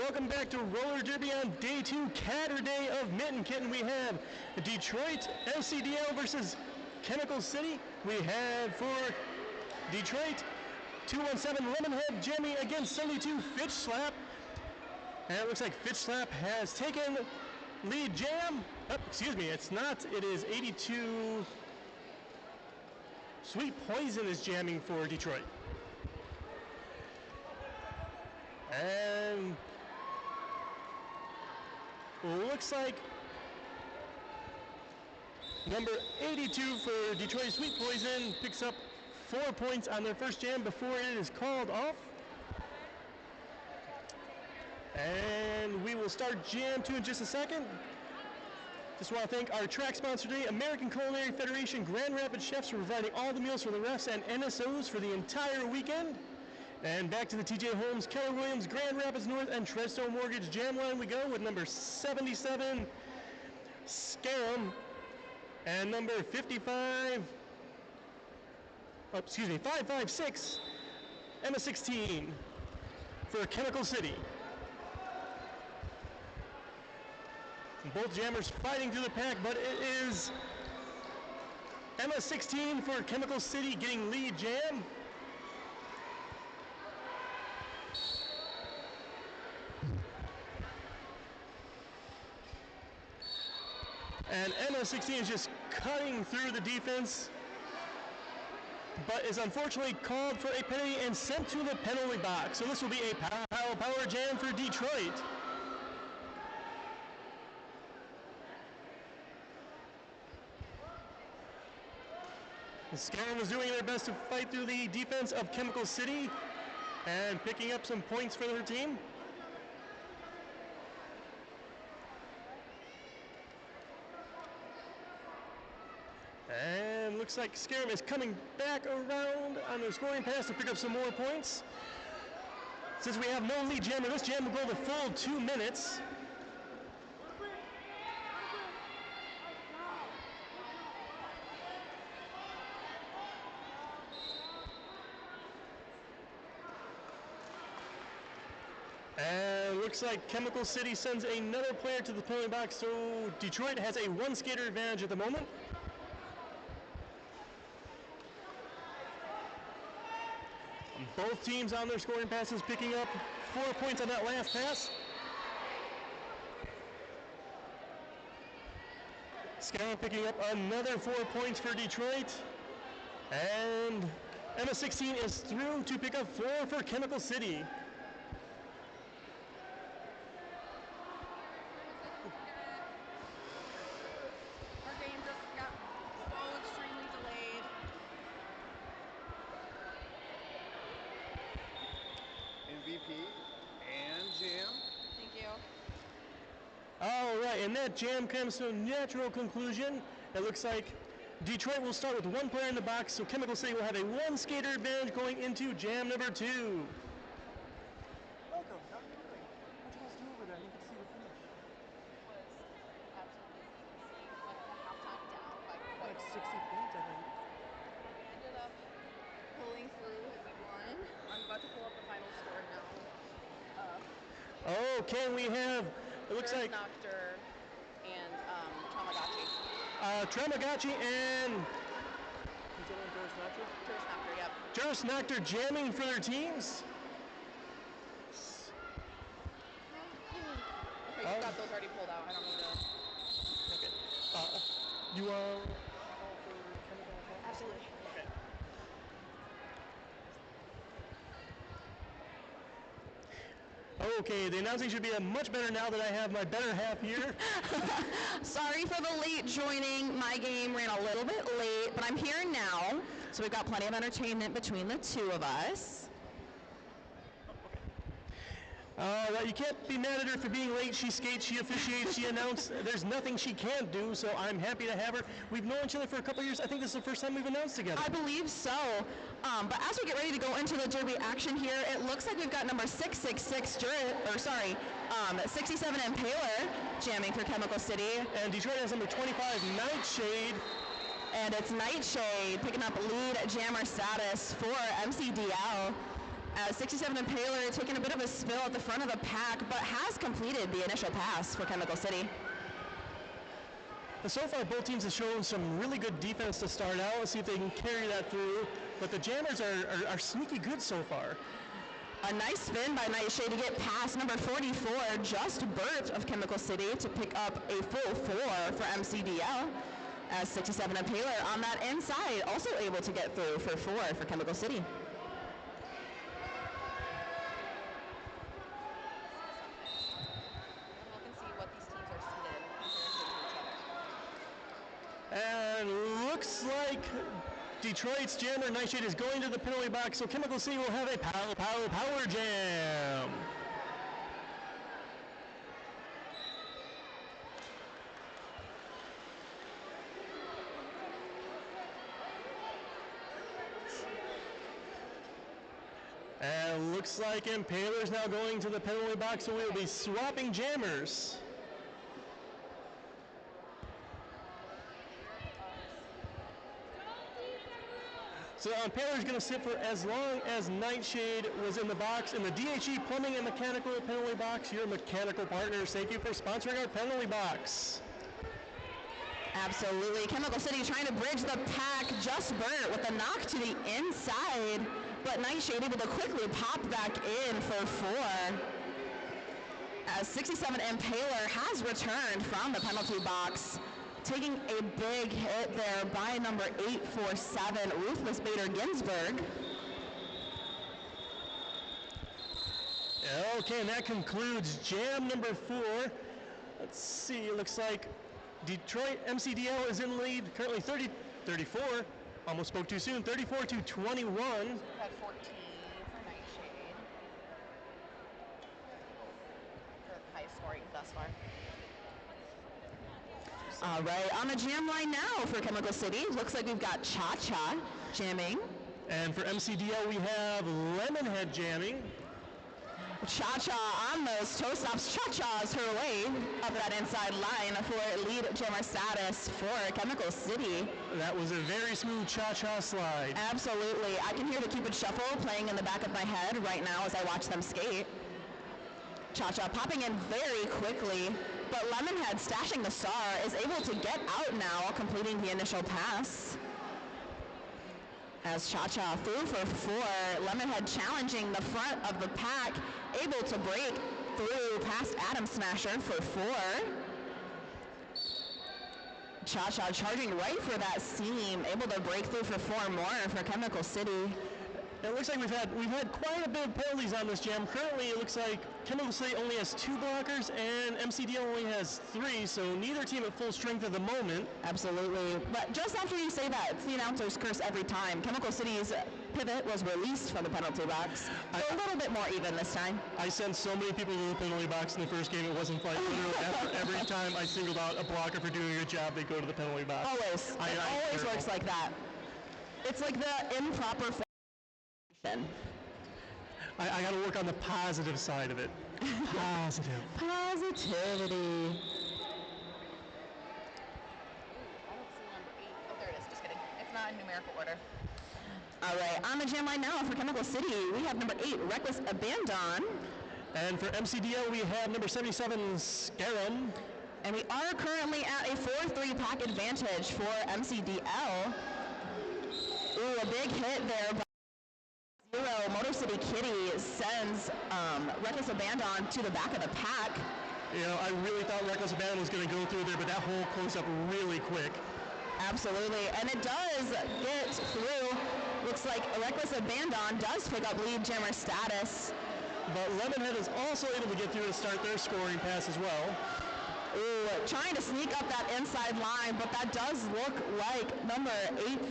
welcome back to Roller Derby on day 2, Saturday of Mitten Kitten. We have Detroit MCDL versus Chemical City. We have for Detroit 217 Lemonhead jamming against 72 Fitch Slap. And it looks like Fitch Slap has taken lead jam. Oh, excuse me, it's not. It is 82 Sweet Poison is jamming for Detroit. And looks like number 82 for Detroit Sweet Poison picks up 4 points on their first jam before it is called off. And we will start jam 2 in just a second. Just want to thank our track sponsor today, American Culinary Federation Grand Rapids Chefs, for providing all the meals for the refs and NSOs for the entire weekend. And back to the TJ Holmes, Keller Williams, Grand Rapids North, and Treadstone Mortgage jam line we go with number 77, Scarum, and number 556, Emma 16 for Chemical City. Both jammers fighting through the pack, but it is Emma 16 for Chemical City getting lead jam. And Emma 16 is just cutting through the defense, but is unfortunately called for a penalty and sent to the penalty box. So this will be a power jam for Detroit. The Scarum is doing their best to fight through the defense of Chemical City and picking up some points for their team. And looks like Scarum is coming back around on their scoring pass to pick up some more points. Since we have no lead jammer, this jam will go the full 2 minutes. And looks like Chemical City sends another player to the penalty box, so Detroit has a 1 skater advantage at the moment. Both teams on their scoring passes picking up 4 points on that last pass. Scarum picking up another 4 points for Detroit. And Emma 16 is through to pick up 4 for Chemical City. Our game just got so extremely delayed. MVP and jam. Thank you. All right, and that jam comes to a natural conclusion. It looks like Detroit will start with 1 player in the box, so Chemical City will have a 1 skater advantage going into jam number 2. Welcome. How are you doing? What'd you guys do over there? I didn't get to see the finish. Was absolutely insane. Went halftime down by Like 60 points, I think. We ended up pulling through and we won. I'm about to pull up the final score now. Okay, we have, it looks like Noctur and Tamagotchi. Tramagachi and Tourist Noctur, yep. Tourist Noctur jamming for their teams. Okay, you've got those already pulled out. I don't need to. Okay. You are Absolutely. okay. Okay, the announcing should be much better now that I have my better half here. Sorry for the late joining. My game ran a little bit late, but I'm here now. So we've got plenty of entertainment between the two of us. You can't be mad at her for being late. She skates, she officiates, she announced. There's nothing she can't do, so I'm happy to have her. We've known each other for a couple of years. I think this is the first time we've announced together. I believe so. But as we get ready to go into the Derby action here, it looks like we've got number 666, 67 Impaler jamming for Chemical City. And Detroit has number 25, Nightshade. And it's Nightshade picking up lead jammer status for MCDL. As 67 Impaler taking a bit of a spill at the front of the pack, but has completed the initial pass for Chemical City. So far, both teams have shown some really good defense to start out. Let's see if they can carry that through. But the Jammers are sneaky good so far. A nice spin by Nightshade to get past number 44, Just Burt of Chemical City, to pick up a full 4 for MCDL. As 67 Impaler on that inside, also able to get through for 4 for Chemical City. And looks like Detroit's Jammer Nightshade is going to the penalty box, so Chemical City will have a power jam. And looks like Impaler's now going to the penalty box, so we will be swapping jammers. So Impaler's going to sit for as long as Nightshade was in the box. In the D2-H Plumbing and Mechanical penalty box, your mechanical partners, thank you for sponsoring our penalty box. Absolutely. Chemical City trying to bridge the pack. Just Burt with a knock to the inside, but Nightshade able to quickly pop back in for 4. As 67 Impaler has returned from the penalty box, taking a big hit there by number 847, Ruthless Bader Ginsburg. Okay, and that concludes jam number 4. Let's see, it looks like Detroit MCDL is in lead, currently 34. Almost spoke too soon, 34 to 21. We've had 14 for Nightshade. For high scoring thus far. All right, on the jam line now for Chemical City, looks like we've got Cha-Cha jamming. And for MCDL, we have Lemonhead jamming. Cha-Cha on those toe stops, Cha-Cha's her way up that inside line for lead jammer status for Chemical City. That was a very smooth Cha-Cha slide. Absolutely. I can hear the Cupid Shuffle playing in the back of my head right now as I watch them skate. Cha-Cha popping in very quickly, but Lemonhead stashing the star is able to get out now, completing the initial pass. As Cha-Cha through for 4, Lemonhead challenging the front of the pack, able to break through past Adam Smasher for 4. Cha-Cha charging right for that seam, able to break through for 4 more for Chemical City. It looks like we've had quite a bit of penalties on this jam. Currently, it looks like Chemical City only has 2 blockers and MCDL only has 3, so neither team at full strength at the moment. Absolutely. But just after you say that, it's the announcer's curse every time. Chemical City's pivot was released from the penalty box. So a little bit more even this time. I sent so many people to the penalty box in the first game, it wasn't fun. Literally, every time I singled out a blocker for doing a good job, they go to the penalty box. Always. It always works like that. It's like the improper formation. I got to work on the positive side of it. Positive. Positivity. I don't see number 8. Oh, there it is. Just kidding. It's not in numerical order. All right, on the jam line now for Chemical City, we have number 8, Reckless Abandon. And for MCDL, we have number 77, Scarum. And we are currently at a 4-3 pack advantage for MCDL. Ooh, a big hit there by Motor City Kitty sends Reckless Abandon to the back of the pack. You know, I really thought Reckless Abandon was going to go through there, but that hole closed up really quick. Absolutely, and it does get through. Looks like Reckless Abandon does pick up lead jammer status. But Lemonhead is also able to get through to start their scoring pass as well. Ooh, trying to sneak up that inside line, but that does look like number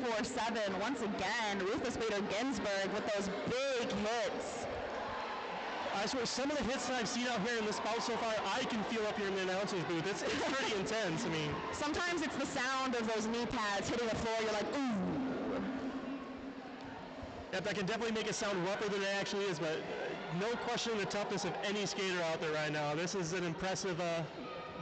847, once again, Ruthless Bader Ginsburg with those big hits. I swear, some of the hits that I've seen out here in this bout so far, I can feel up here in the announcer's booth. It's pretty intense, I mean. Sometimes it's the sound of those knee pads hitting the floor, you're like, ooh. Yep, that can definitely make it sound rougher than it actually is, but no question the toughness of any skater out there right now. This is an impressive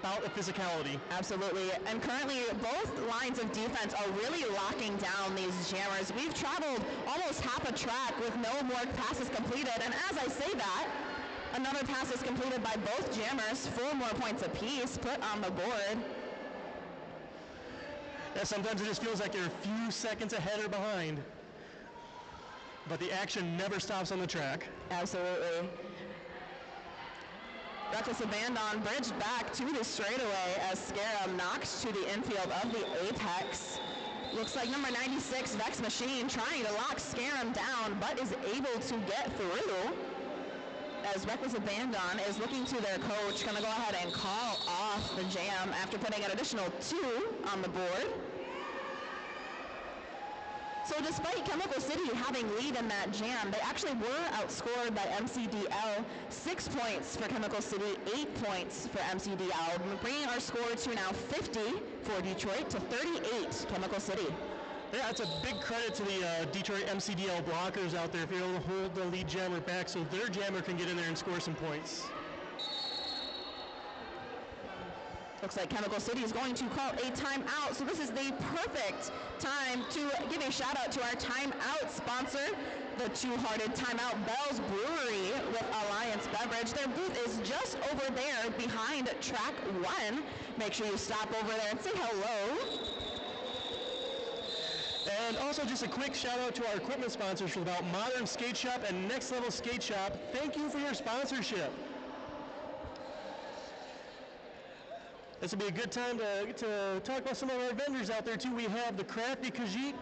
bout of physicality. Absolutely. And currently, both lines of defense are really locking down these jammers. We've traveled almost half a track with no more passes completed. And as I say that, another pass is completed by both jammers, 4 more points apiece put on the board. Yeah, sometimes it just feels like you're a few seconds ahead or behind. But the action never stops on the track. Absolutely. Reckless abandon bridged back to the straightaway as Scarab knocked to the infield of the apex. Looks like number 96, Vex Machine, trying to lock Scarab down, but is able to get through. As Reckless Abandon is looking to their coach, going to go ahead and call off the jam after putting an additional 2 on the board. So despite Chemical City having lead in that jam, they actually were outscored by MCDL. 6 points for Chemical City, 8 points for MCDL, bringing our score to now 50 for Detroit to 38 Chemical City. Yeah, it's a big credit to the Detroit MCDL blockers out there for being able to hold the lead jammer back so their jammer can get in there and score some points. Looks like Chemical City is going to call a timeout, so this is the perfect time to give a shout out to our timeout sponsor, the Two-Hearted Timeout Bell's Brewery with Alliance Beverage. Their booth is just over there behind track 1. Make sure you stop over there and say hello. And also just a quick shout out to our equipment sponsors for the Modern Skate Shop and Next Level Skate Shop. Thank you for your sponsorship. This will be a good time to talk about some of our vendors out there too. We have the Crafty Khajiit.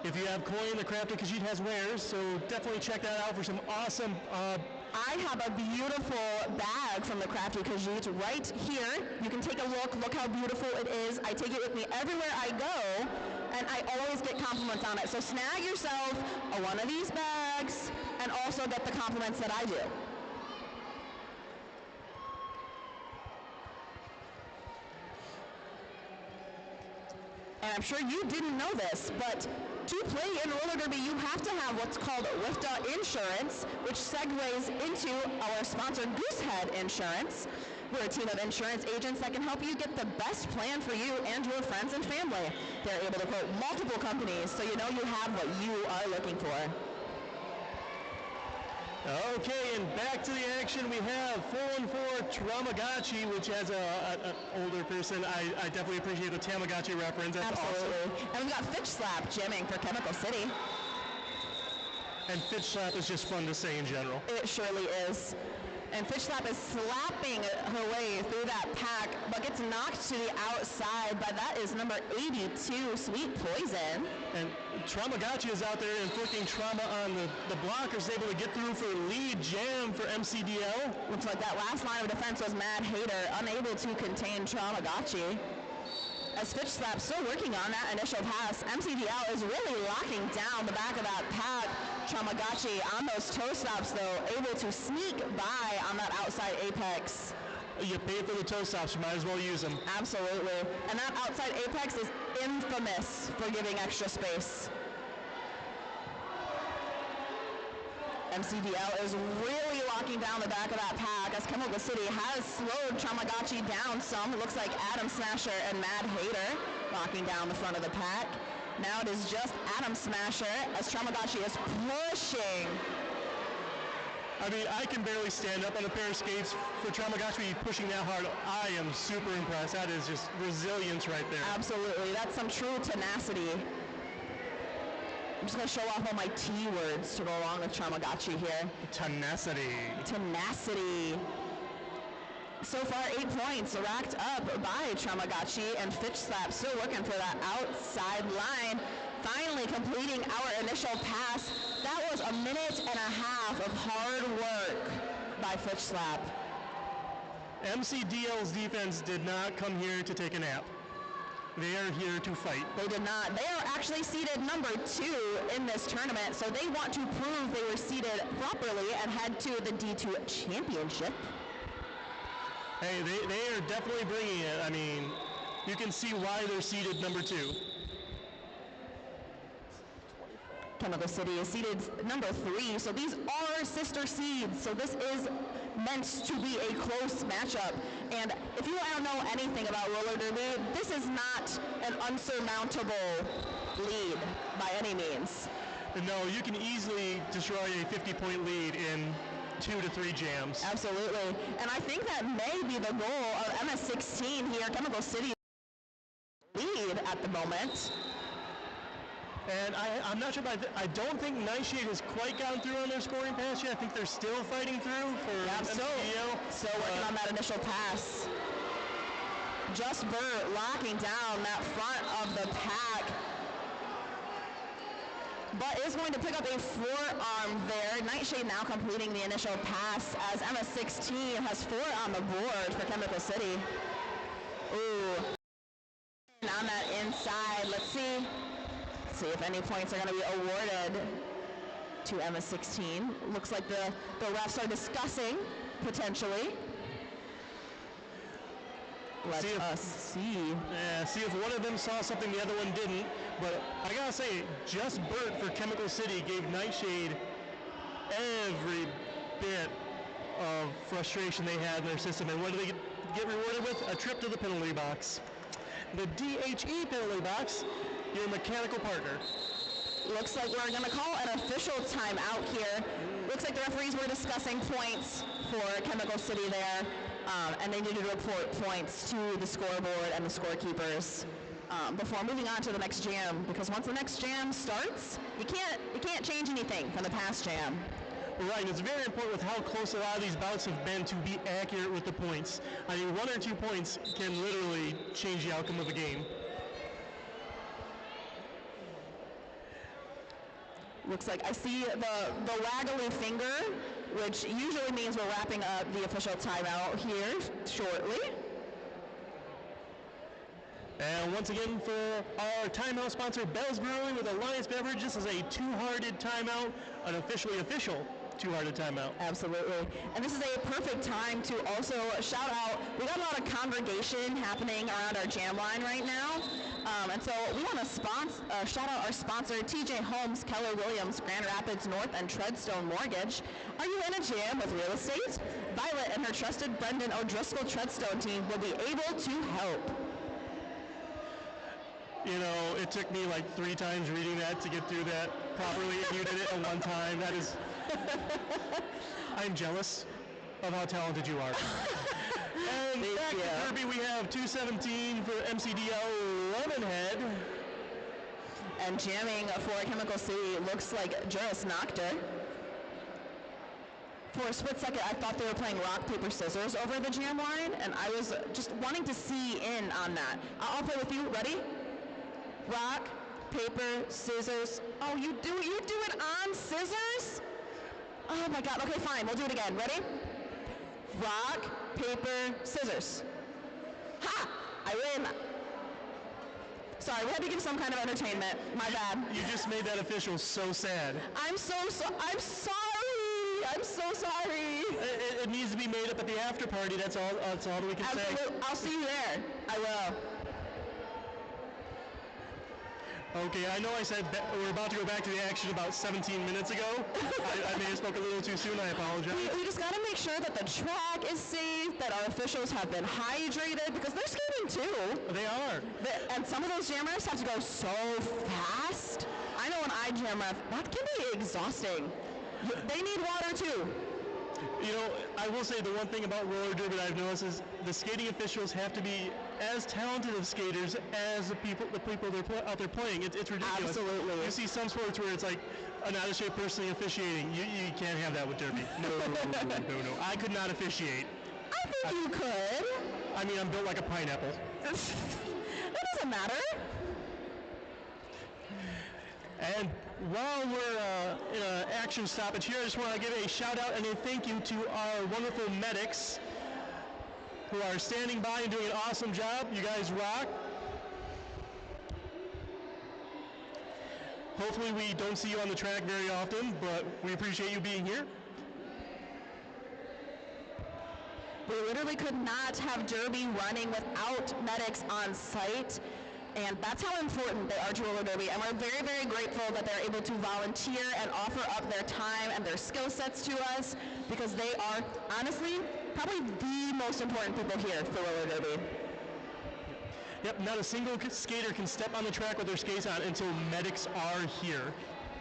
If you have coin, the Crafty Khajiit has wares, so definitely check that out for some awesome. I have a beautiful bag from the Crafty Khajiit right here. You can take a look. Look how beautiful it is. I take it with me everywhere I go, and I always get compliments on it. So snag yourself one of these bags and also get the compliments that I do. And I'm sure you didn't know this, but to play in roller derby, you have to have what's called WIFTA insurance, which segues into our sponsor, Goosehead Insurance. We're a team of insurance agents that can help you get the best plan for you and your friends and family. They're able to quote multiple companies, so you know you have what you are looking for. Okay, and back to the action. We have 4-4 Tamagotchi, which as an older person, I definitely appreciate the Tamagotchi reference. That's Absolutely. awesome. And we've got Fitch Slap jamming for Chemical City. And Fitch Slap is just fun to say in general. It surely is. And Fitch Slap is slapping her way through that pack, but gets knocked to the outside by that is number 82, Sweet Poison. And Tamagotchi is out there inflicting trauma on the blockers, able to get through for lead jam for MCDL. Looks like that last line of defense was Mad Hater, unable to contain Tamagotchi. As Fitch Slap still working on that initial pass, MCDL is really locking down the back of that pack. Tamagotchi on those toe stops though, able to sneak by on that outside apex. You pay for the toe stops, you might as well use them. Absolutely. And that outside apex is infamous for giving extra space. MCDL is really locking down the back of that pack as Chemical City has slowed Tamagotchi down some. It looks like Adam Smasher and Mad Hater locking down the front of the pack. Now it is just Adam Smasher as Tamagotchi is pushing. I mean, I can barely stand up on a pair of skates. For Tamagotchi pushing that hard, I am super impressed. That is just resilience right there. Absolutely. That's some true tenacity. I'm just going to show off all my T words to go along with Tamagotchi here. Tenacity. Tenacity. So far, 8 points racked up by Tamagotchi, and Fitch Slap still looking for that outside line. Finally completing our initial pass. That was a minute and a half of hard work by Fitch Slap. MCDL's defense did not come here to take a nap. They are here to fight. They did not. They are actually seeded number 2 in this tournament, so they want to prove they were seeded properly and head to the D2 championship. Hey, they are definitely bringing it. I mean, you can see why they're seeded number 2. Chemical City is seeded number 3, so these are sister seeds, so this is meant to be a close matchup. And if you don't know anything about roller derby, this is not an unsurmountable lead by any means. No, you can easily destroy a 50-point lead in 2 to 3 jams. Absolutely. And I think that may be the goal of MS-16 here, Chemical City lead at the moment. And I'm not sure, but I don't think Nightshade has quite gotten through on their scoring pass yet. I think they're still fighting through for MCDL. Still working on that initial pass. Just Burt locking down that front of the pack. But is going to pick up a forearm there. Nightshade now completing the initial pass as MS-16 has 4 on the board for Chemical City. Ooh. And on that inside, let's see if any points are going to be awarded to MS-16. Looks like the refs are discussing potentially. Let us see. Yeah, see if one of them saw something the other one didn't. But I gotta say, just Burt for Chemical City gave Nightshade every bit of frustration they had in their system. And what do they get rewarded with? A trip to the penalty box. The D2-H penalty box, your mechanical partner. Looks like we're going to call an official timeout here. Looks like the referees were discussing points for Chemical City there, and they needed to report points to the scoreboard and the scorekeepers before moving on to the next jam. Because once the next jam starts, you can't change anything from the past jam. Right, and it's very important with how close a lot of these bouts have been to be accurate with the points. I mean, 1 or 2 points can literally change the outcome of a game. Looks like I see the waggly finger, which usually means we're wrapping up the official timeout here shortly. And once again, for our timeout sponsor, Bell's Brewery with Alliance Beverage, this is a two-hearted timeout, an officially official two-hearted timeout. Absolutely. And this is a perfect time to also shout out, we got a lot of congregation happening around our jam line right now. And so we want to shout out our sponsor, TJ Holmes, Keller Williams, Grand Rapids North, and Treadstone Mortgage. Are you in a jam with real estate? Violet and her trusted Brendan O'Driscoll Treadstone team will be able to help. You know, it took me like 3 times reading that to get through that properly. You did it at one time. That is... I'm jealous of how talented you are. And back to Derby, we have 217 for MCDL Lemonhead. And jamming for Chemical City looks like Juris Nocter. For a split second, I thought they were playing rock, paper, scissors over the jam line, and I was just wanting to see in on that. I'll play with you. Ready? Rock, paper, scissors. Oh, you do it on scissors? Oh my God. Okay, fine. We'll do it again. Ready? Rock, paper, scissors. Ha! I win. Sorry, we had to give some kind of entertainment. My bad. You just made that official so sad. I'm sorry. I'm so sorry. It needs to be made up at the after party. That's all that we can say. I'll see you there. I will. Okay, I know I said we're about to go back to the action about 17 minutes ago. I may have spoke a little too soon. I apologize. We just got to make sure that the track is safe, that our officials have been hydrated, because they're skating too. They are. And some of those jammers have to go so fast. I know when I jam ref, that can be exhausting. They need water too. You know, I will say the one thing about roller derby that I've noticed is the skating officials have to be as talented of skaters as the people they're out there playing. It's ridiculous. Absolutely. You see some sports where it's like an out-of-shape person officiating. You can't have that with derby. No. I could not officiate. I think you could. I mean, I'm built like a pineapple. That doesn't matter. And while we're in an action stoppage here, I just want to give a shout out and a thank you to our wonderful medics who are standing by and doing an awesome job. You guys rock. Hopefully we don't see you on the track very often, but we appreciate you being here. We literally could not have derby running without medics on site. And that's how important they are to roller derby. And we're very, very grateful that they're able to volunteer and offer up their time and their skill sets to us, because they are, honestly, probably the most important people here for roller derby. Yep, not a single skater can step on the track with their skates on until medics are here.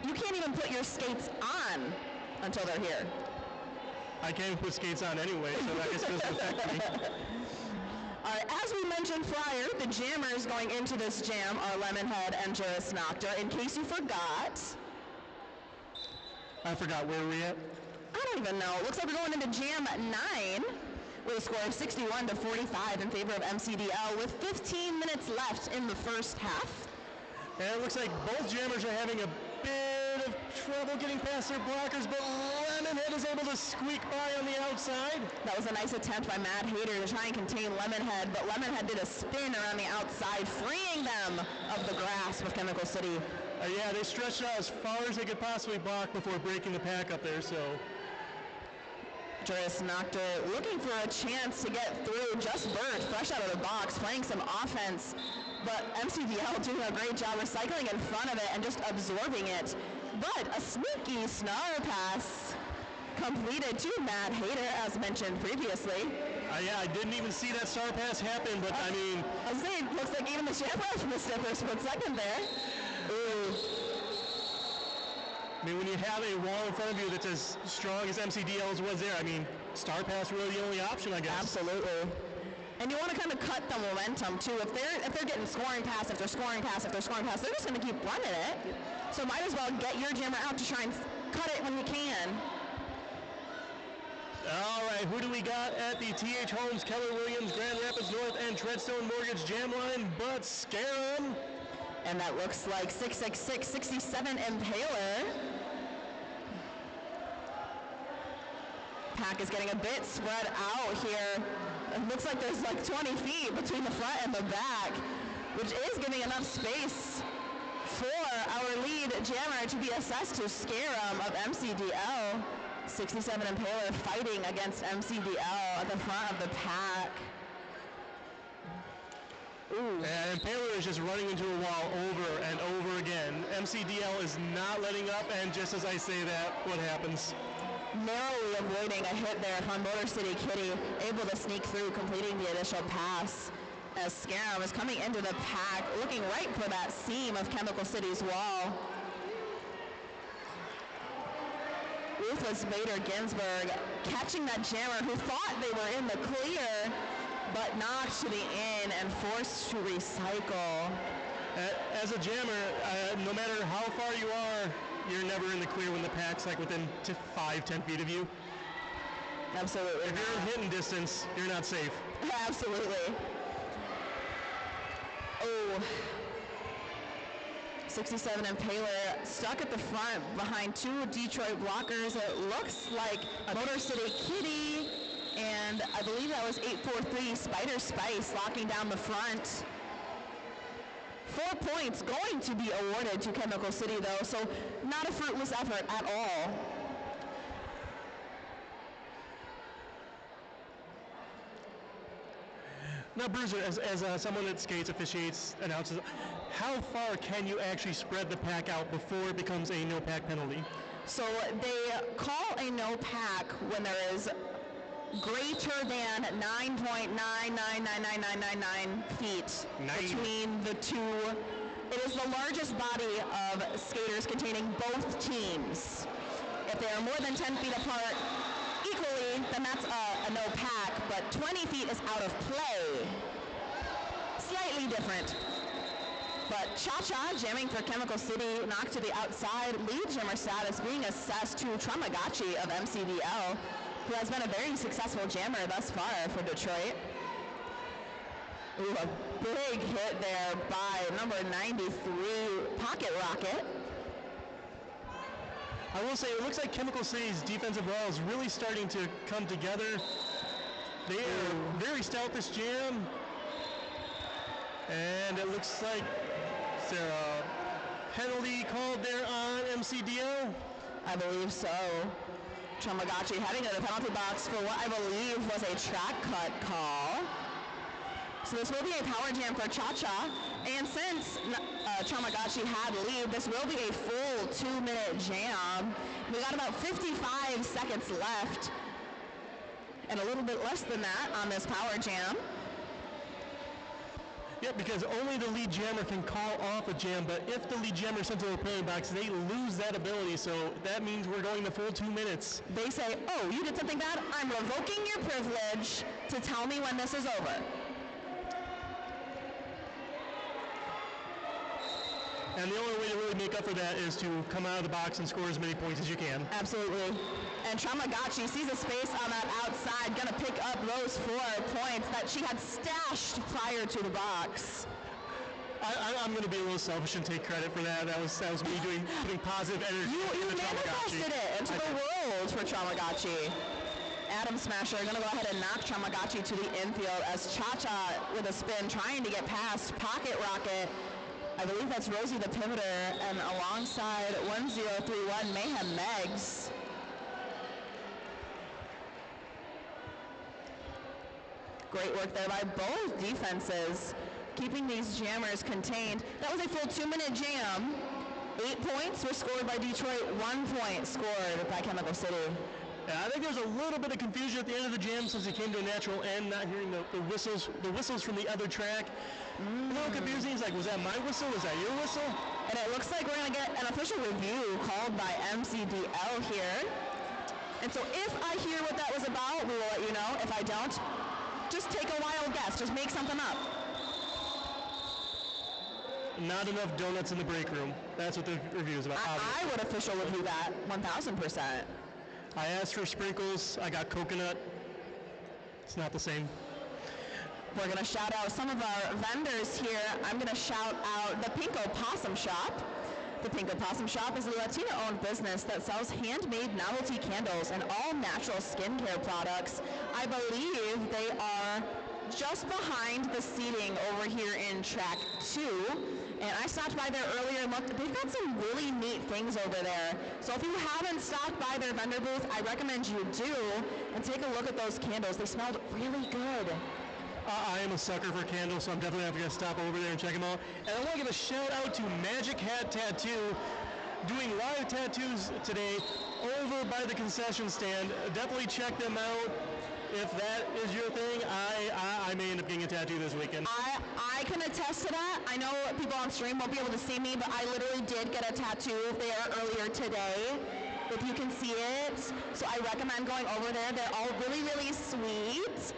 You can't even put your skates on until they're here. I can't put skates on anyway, so I guess it doesn't affect me. All right, as we mentioned prior, the jammers going into this jam are Lemonhead and Juris Nocta. In case you forgot. I forgot, where are we at? I don't even know. It looks like we're going into jam 9 with a score of 61-45 in favor of MCDL with 15 minutes left in the first half. And it looks like both jammers are having a bit of trouble getting past their blockers, but Lemonhead is able to squeak by on the outside. That was a nice attempt by Matt Hayter to try and contain Lemonhead, but Lemonhead did a spin around the outside, freeing them of the grasp of Chemical City. Yeah, they stretched out as far as they could possibly block before breaking the pack up there, so. Juris Nocta looking for a chance to get through. Just Burt, fresh out of the box, playing some offense. But MCDL doing a great job recycling in front of it and just absorbing it. But a sneaky snarl pass completed to Matt Hayter, as mentioned previously. Yeah, I didn't even see that star pass happen, but I mean... I was saying, looks like even the Shamrock missed it for a split second there. Ooh. I mean, when you have a wall in front of you that's as strong as MCDL's was there, I mean, star pass really the only option, I guess. Absolutely. And you want to kind of cut the momentum too. If they're getting scoring pass, if they're scoring pass, if they're scoring pass, they're just going to keep running it. So might as well get your jammer out to try and cut it when you can. All right, who do we got at the T.H. Holmes, Keller Williams, Grand Rapids North, and Treadstone Mortgage jam line? But scare 'em. And that looks like 666, 67 Impaler. Pack is getting a bit spread out here. It looks like there's like 20 feet between the front and the back, which is giving enough space for our lead jammer to be assessed to scare 'em of MCDL. 67 Impaler fighting against MCDL at the front of the pack. Ooh. And Impaler is just running into a wall over and over again. MCDL is not letting up, and just as I say that, what happens? Narrowly avoiding a hit there from Motor City Kitty, able to sneak through, completing the initial pass. As Scarum is coming into the pack, looking right for that seam of Chemical City's wall. Ruthless Vader Ginsburg catching that jammer who thought they were in the clear, but knocked to the in and forced to recycle. As a jammer, no matter how far you are, you're never in the clear when the pack's like within 5-10 feet of you. Absolutely. If you're in hitting distance, you're not safe. Absolutely. Oh. 67 Impaler stuck at the front behind two Detroit blockers. It looks like Motor City Kitty and I believe that was 843 Spider Spice locking down the front. 4 points going to be awarded to Chemical City though, so not a fruitless effort at all. Now, Bruiser, as someone that skates, officiates, announces, how far can you actually spread the pack out before it becomes a no-pack penalty? So they call a no-pack when there is greater than 9.999999 feet between the two. It is the largest body of skaters containing both teams. If they are more than 10 feet apart equally, then that's a no pack, but 20 feet is out of play. Slightly different. But Cha-Cha jamming for Chemical City, knocked to the outside. Lead jammer status being assessed to Tramagachi of MCDL, who has been a very successful jammer thus far for Detroit. Ooh, a big hit there by number 93, Pocket Rocket. I will say, it looks like Chemical City's defensive wall is really starting to come together. They are very stout this jam. And it looks like, is there a penalty called there on MCDL? I believe so. Tramagachi heading to the penalty box for what I believe was a track cut call. So this will be a power jam for Cha-Cha. And since Tamagotchi had lead, this will be a full 2-minute jam. We got about 55 seconds left. And a little bit less than that on this power jam. Yeah, because only the lead jammer can call off a jam, but if the lead jammer is sent to the playing box, they lose that ability, so that means we're going the full 2 minutes. They say, oh, you did something bad? I'm revoking your privilege to tell me when this is over. And the only way to really make up for that is to come out of the box and score as many points as you can. Absolutely. And Tamagotchi sees a space on that outside, gonna pick up those 4 points that she had stashed prior to the box. I'm going to be a little selfish and take credit for that. That was me putting positive energy You into Tamagotchi. manifested it into the world for Tamagotchi. Adam Smasher going to go ahead and knock Tamagotchi to the infield as Cha-Cha with a spin trying to get past Pocket Rocket. I believe that's Rosie the Pivoter, and alongside 1031 Mayhem Megs. Great work there by both defenses, keeping these jammers contained. That was a full 2-minute jam. 8 points were scored by Detroit, 1 point scored by Chemical City. Yeah, I think there was a little bit of confusion at the end of the jam since it came to a natural end, not hearing the whistles from the other track. A little confusing. It's like, was that my whistle? Was that your whistle? And it looks like we're going to get an official review called by MCDL here. And so if I hear what that was about, we will let you know. If I don't, just take a wild guess. Just make something up. Not enough donuts in the break room. That's what the review is about. I would official review that 1,000%. I asked for sprinkles. I got coconut. It's not the same. We're going to shout out some of our vendors here. I'm going to shout out the Pinko Possum Shop. The Pinko Possum Shop is a Latina-owned business that sells handmade novelty candles and all natural skincare products. I believe they are just behind the seating over here in track 2. And I stopped by there earlier and looked. They've got some really neat things over there. So if you haven't stopped by their vendor booth, I recommend you do and take a look at those candles. They smelled really good. I am a sucker for candles, so I'm definitely going to stop over there and check them out. And I want to give a shout out to Magic Hat Tattoo, doing live tattoos today over by the concession stand. Definitely check them out. If that is your thing, I may end up getting a tattoo this weekend. I can attest to that. I know people on stream won't be able to see me, but I literally did get a tattoo there earlier today, if you can see it. So I recommend going over there. They're all really, really sweet.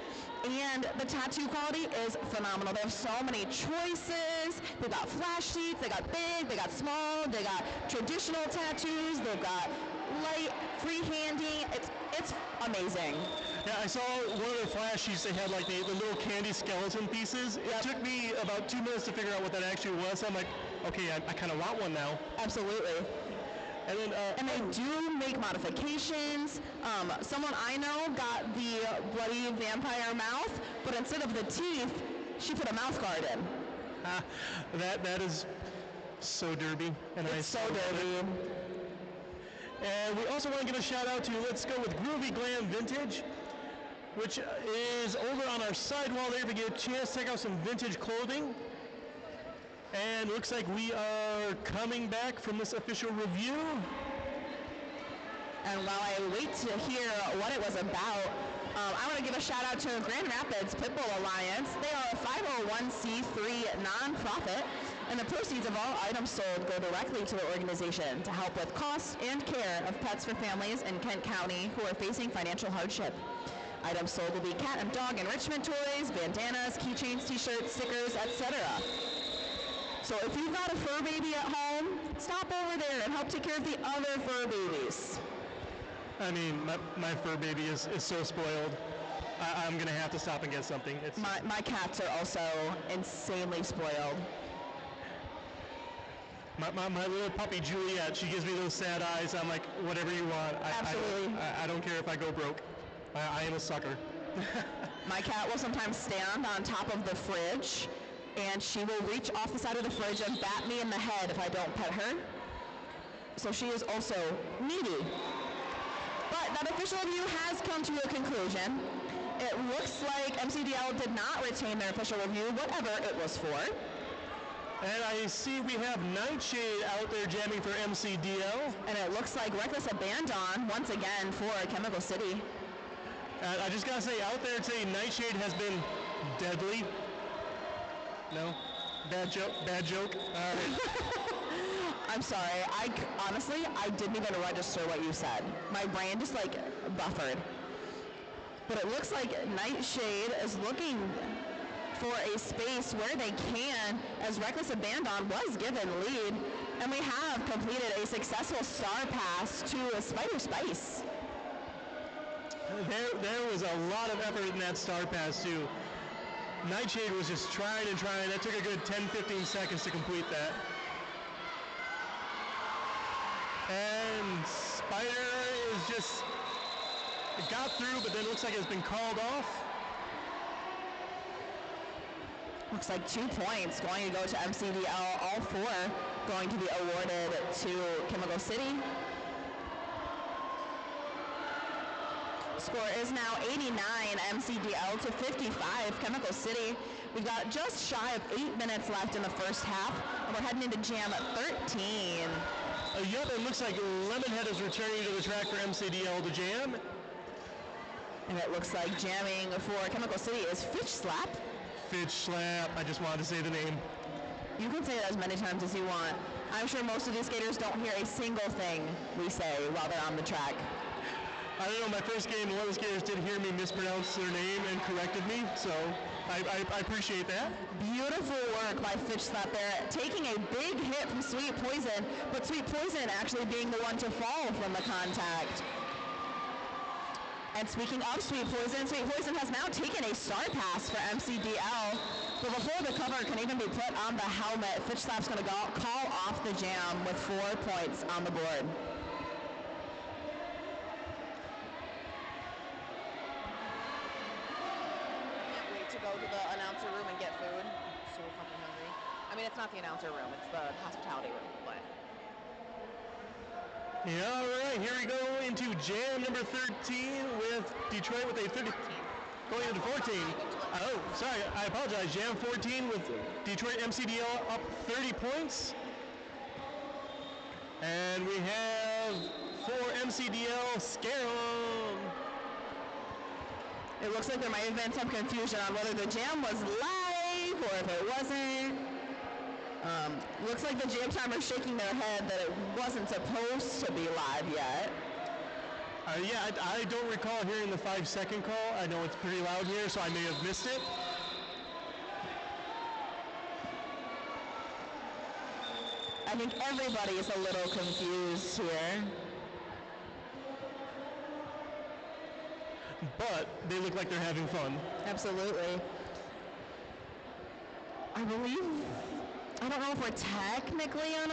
And the tattoo quality is phenomenal. They have so many choices. They've got flash sheets, they got big, they got small, they got traditional tattoos, they've got light, freehanding. It's amazing. Yeah, I saw one of their flash sheets. They had like the little candy skeleton pieces. It took me about 2 minutes to figure out what that actually was. I'm like, okay, I kind of want one now. Absolutely. And then, and they do make modifications. Someone I know got the bloody vampire mouth, but instead of the teeth, she put a mouth guard in. That is so derby. And it's so derby. And we also want to give a shout out to Let's Go with Groovy Glam Vintage, which is over on our sidewall there if you get a chance to check out some vintage clothing. And looks like we are coming back from this official review. And while I wait to hear what it was about, I want to give a shout out to Grand Rapids Pitbull Alliance. They are a 501c3 nonprofit, and the proceeds of all items sold go directly to the organization to help with costs and care of pets for families in Kent County who are facing financial hardship. Items sold will be cat and dog enrichment toys, bandanas, keychains, t-shirts, stickers, etc. So if you've got a fur baby at home, stop over there and help take care of the other fur babies. I mean, my fur baby is so spoiled. I'm going to have to stop and get something. My cats are also insanely spoiled. My little puppy Juliet, she gives me those sad eyes. I'm like, whatever you want. Absolutely. I don't care if I go broke. I am a sucker. My cat will sometimes stand on top of the fridge, and she will reach off the side of the fridge and bat me in the head if I don't pet her. So she is also needy. But that official review has come to a conclusion. It looks like MCDL did not retain their official review, whatever it was for. And I see we have Nightshade out there jamming for MCDL. And it looks like Reckless Abandon once again for Chemical City. I just gotta say, out there today, Nightshade has been deadly. No? Bad joke? Bad joke? All right. I'm sorry. Honestly, I didn't even register what you said. My brain just like buffered. But it looks like Nightshade is looking for a space where they can, as Reckless Abandon was given lead, and we have completed a successful star pass to a Spider Spice. There was a lot of effort in that star pass too. Nightshade was just trying and trying. That took a good 10-15 seconds to complete that. And Spider is just got through, but then looks like it's been called off. Looks like 2 points going to go to MCDL, all 4 going to be awarded to Chemical City. Score is now 89 MCDL to 55 Chemical City. We've got just shy of 8 minutes left in the first half, and we're heading into jam 13. Yep, it looks like Lemonhead is returning to the track for MCDL to jam. And it looks like jamming for Chemical City is Fish Slap. Fish Slap, I just wanted to say the name. You can say it as many times as you want. I'm sure most of these skaters don't hear a single thing we say while they're on the track. I don't know, my first game, one of the skaters did hear me mispronounce their name and corrected me, so I appreciate that. Beautiful work by Fish Slap there, taking a big hit from Sweet Poison, but Sweet Poison actually being the one to fall from the contact. And speaking of Sweet Poison has now taken a star pass for MCDL, but before the cover can even be put on the helmet, Fish Slap's going to call off the jam with 4 points on the board. To go to the announcer room and get food. So fucking hungry. I mean, it's not the announcer room, it's the hospitality room, but. Yeah, all right, here we go into jam number 13 with Detroit with a 30, going into 14. Oh, sorry, I apologize. Jam 14 with Detroit MCDL up 30 points. And we have for MCDL, Scare 'em. It looks like there might have been some confusion on whether the jam was live or if it wasn't. Looks like the jam timer's shaking their head that it wasn't supposed to be live yet. Yeah, I don't recall hearing the 5-second call. I know it's pretty loud here, so I may have missed it. I think everybody is a little confused here. But they look like they're having fun. Absolutely. I don't know if we're technically on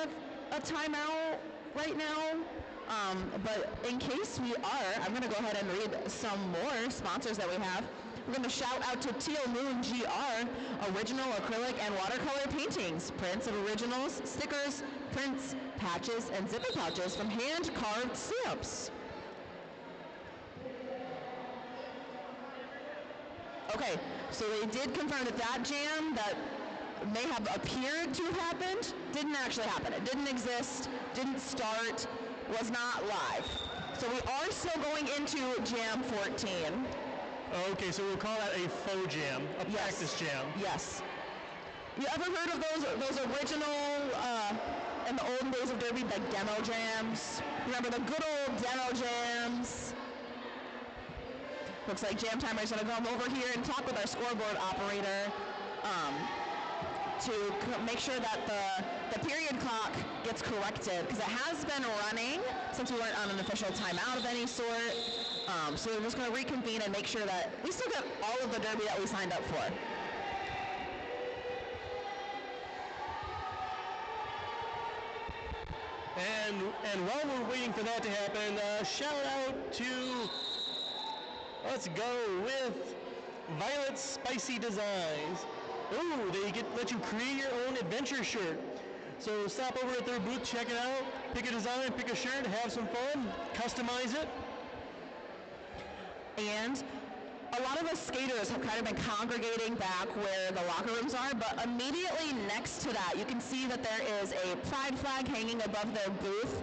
a timeout right now, but in case we are, I'm going to go ahead and read some more sponsors that we have. We're going to shout out to Teal Moon GR, original acrylic and watercolor paintings, prints of originals, stickers, prints, patches, and zipper pouches from hand-carved stamps. Okay, so they did confirm that jam that may have appeared to have happened didn't actually happen. It didn't exist, didn't start, was not live. So we are still going into jam 14. Okay, so we'll call that a faux jam, a practice jam. Yes. You ever heard of those original, in the olden days of Derby, the demo jams? Remember the good old demo jams? Looks like Jam Timer is going to come over here and talk with our scoreboard operator to make sure that the period clock gets corrected, because it has been running since we weren't on an official timeout of any sort. So we're just going to reconvene and make sure that we still get all of the Derby that we signed up for. And while we're waiting for that to happen, shout out to, let's go with Violet Spicy Designs. Ooh, they let you create your own adventure shirt. So stop over at their booth, check it out, pick a design, pick a shirt, have some fun, customize it. And a lot of us skaters have kind of been congregating back where the locker rooms are, but immediately next to that, you can see that there is a pride flag hanging above their booth.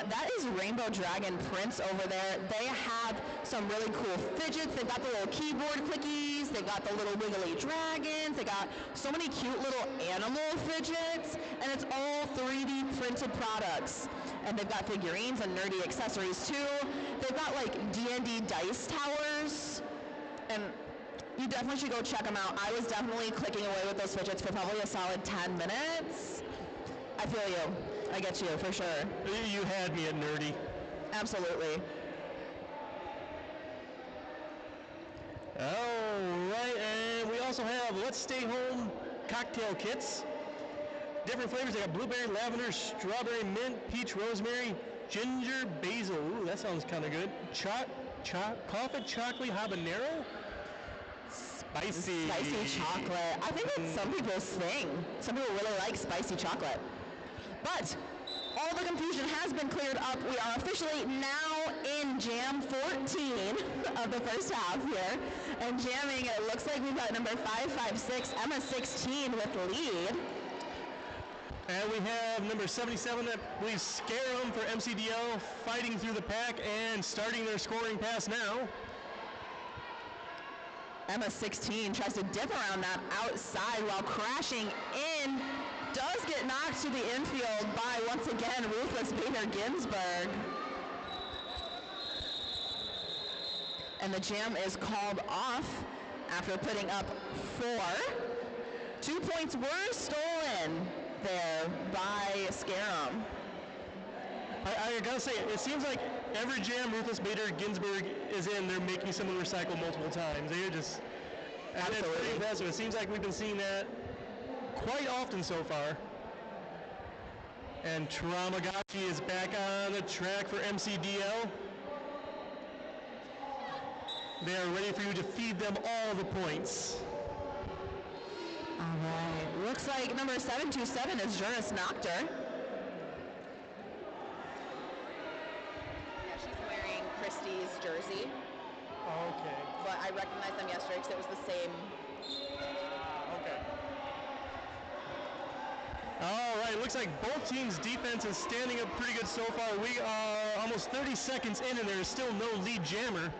That is Rainbow Dragon prints over there. They have some really cool fidgets. They've got the little keyboard clickies. They've got the little wiggly dragons. They got so many cute little animal fidgets, and it's all 3D printed products. And they've got figurines and nerdy accessories too. They've got like D&D dice towers. And you definitely should go check them out. I was definitely clicking away with those fidgets for probably a solid 10 minutes. I feel you. I get you, for sure. You had me at nerdy. Absolutely. All right, and we also have Let's Stay Home cocktail kits. Different flavors. They got blueberry, lavender, strawberry, mint, peach, rosemary, ginger, basil. Ooh, that sounds kind of good. Coffee chocolate habanero. Spicy. Spicy chocolate. I think that's some people's thing. Some people really like spicy chocolate. But all the confusion has been cleared up. We are officially now in Jam 14 of the first half here. And jamming, it looks like we've got number 556, Emma 16 with the lead. And we have number 77, that believes Scarum for MCDL, fighting through the pack and starting their scoring pass now. Emma 16 tries to dip around that outside while crashing in. Does get knocked to the infield by, once again, Ruthless Bader Ginsburg. And the jam is called off after putting up 4. 2 points were stolen there by Scarum. I gotta say, it seems like every jam Ruthless Bader Ginsburg is in, they're making someone recycle multiple times. They're just, and it's pretty impressive. It seems like we've been seeing that quite often so far. And Tramagachi is back on the track for MCDL. They are ready for you to feed them all the points. All right. Looks like number 727 is Jonas Nocter. Yeah, she's wearing Christie's jersey, Okay. but I recognized them yesterday because it was the same. Okay. All right, looks like both teams' defense is standing up pretty good so far. We are almost 30 seconds in, and there is still no lead jammer.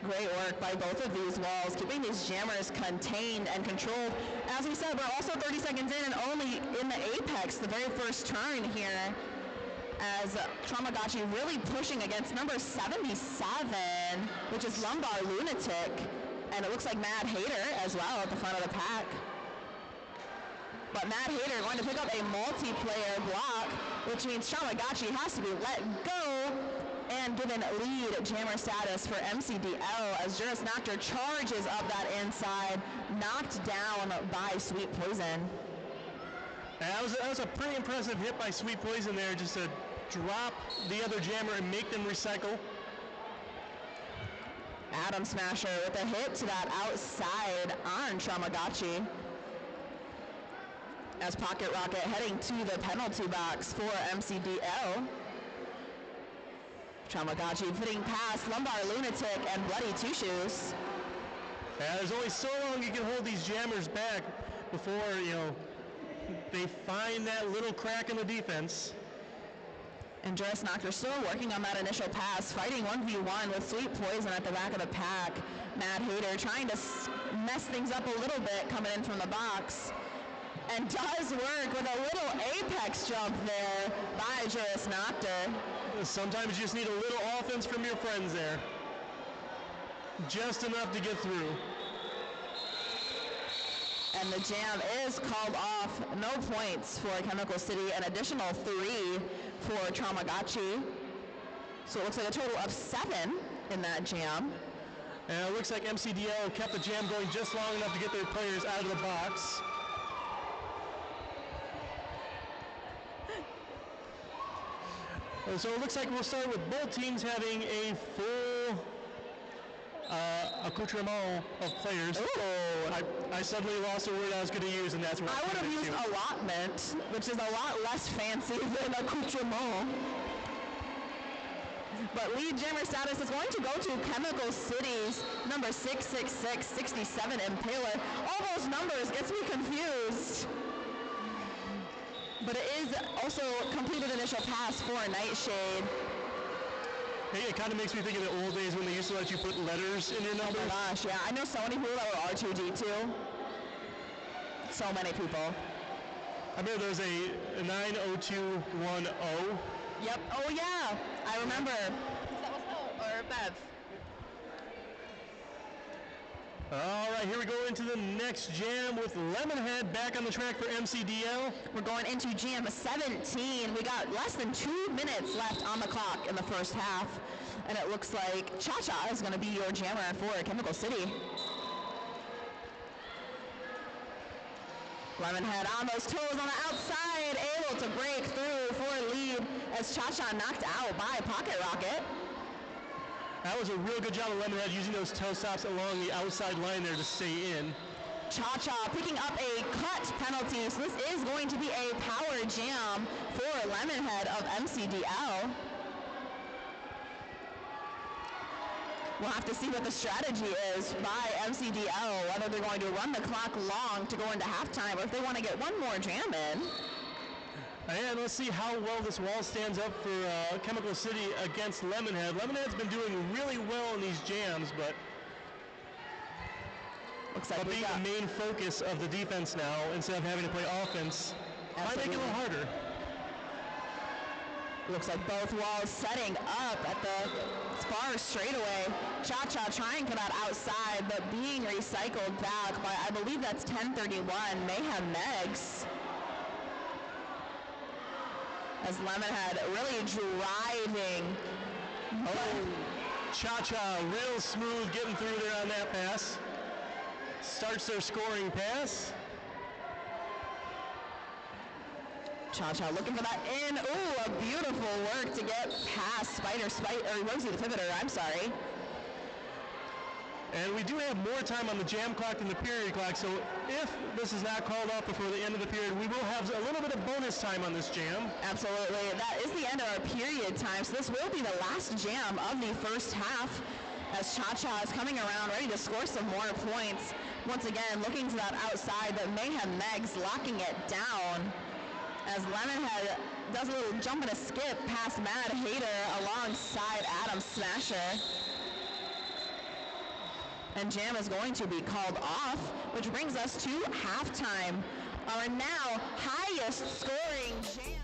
Great work by both of these walls, keeping these jammers contained and controlled. As we said, we're also 30 seconds in and only in the apex, the very first turn here, as Tramagachi really pushing against number 77, which is Lumbar Lunatic, and it looks like Mad Hater as well at the front of the pack. But Mad Hater going to pick up a multiplayer block, which means Tramagachi has to be let go and given lead jammer status for MCDL as Jonas Nocter charges up that inside, knocked down by Sweet Poison. That was a pretty impressive hit by Sweet Poison there, just to drop the other jammer and make them recycle. Adam Smasher with a hit to that outside on Tramagachi. As Pocket Rocket heading to the penalty box for MCDL. Tramagachi putting past Lumbar Lunatic and Bloody Two Shoes. Yeah, there's only so long you can hold these jammers back before, they find that little crack in the defense. And Jonas Nocter still working on that initial pass, fighting 1v1 with Sweet Poison at the back of the pack. Mad Hater trying to mess things up a little bit coming in from the box. And does work with a little apex jump there by Jonas Nocter. Sometimes you just need a little offense from your friends there. Just enough to get through. And the jam is called off. No points for Chemical City, an additional 3 for Tramagachi. So it looks like a total of 7 in that jam. And it looks like MCDL kept the jam going just long enough to get their players out of the box. So it looks like we'll start with both teams having a full accoutrement of players. Ooh. I suddenly lost a word I was going to use, and that's what I would have used allotment, which is a lot less fancy than accoutrement. But lead jammer status is going to go to Chemical City's number 66667 Impaler. All those numbers gets me confused. But it is also completed initial pass for Nightshade. Hey, it kind of makes me think of the old days when they used to let you put letters in your numbers. Oh my gosh, yeah. I know so many people that were R2D2. So many people. I remember there was a 90210. Yep. Oh yeah, I remember. That was Mo or Bev. All right, here we go into the next jam with Lemonhead back on the track for MCDL. We're going into jam 17. We got less than 2 minutes left on the clock in the first half, and it looks like Cha-Cha is going to be your jammer for Chemical City. Lemonhead on those toes on the outside, able to break through for lead as Cha-Cha knocked out by Pocket Rocket. That was a real good job of Lemonhead using those toe stops along the outside line there to stay in. Cha-Cha picking up a cut penalty, so this is going to be a power jam for Lemonhead of MCDL. We'll have to see what the strategy is by MCDL, whether they're going to run the clock long to go into halftime or if they want to get one more jam in. And let's see how well this wall stands up for Chemical City against Lemonhead. Lemonhead's been doing really well in these jams, but looks like being the main focus of the defense now instead of having to play offense might make it a little harder. Looks like both walls setting up at the far straightaway. Cha-Cha trying for that outside, but being recycled back by, I believe that's 1031, Mayhem Megs. As Lemonhead really driving. Oh, Cha-Cha real smooth getting through there on that pass. Starts their scoring pass. Cha-Cha looking for that in. Ooh, a beautiful work to get past Rosie the Pivoter, I'm sorry. And we do have more time on the jam clock than the period clock, so if this is not called off before the end of the period, we will have a little bit of bonus time on this jam. Absolutely. That is the end of our period time, so this will be the last jam of the first half as Cha-Cha is coming around ready to score some more points. Once again, looking to that outside, but Mayhem Megs locking it down as Lemonhead does a little jump and a skip past Mad Hater alongside Adam Smasher. And jam is going to be called off, which brings us to halftime. Our now highest scoring jam.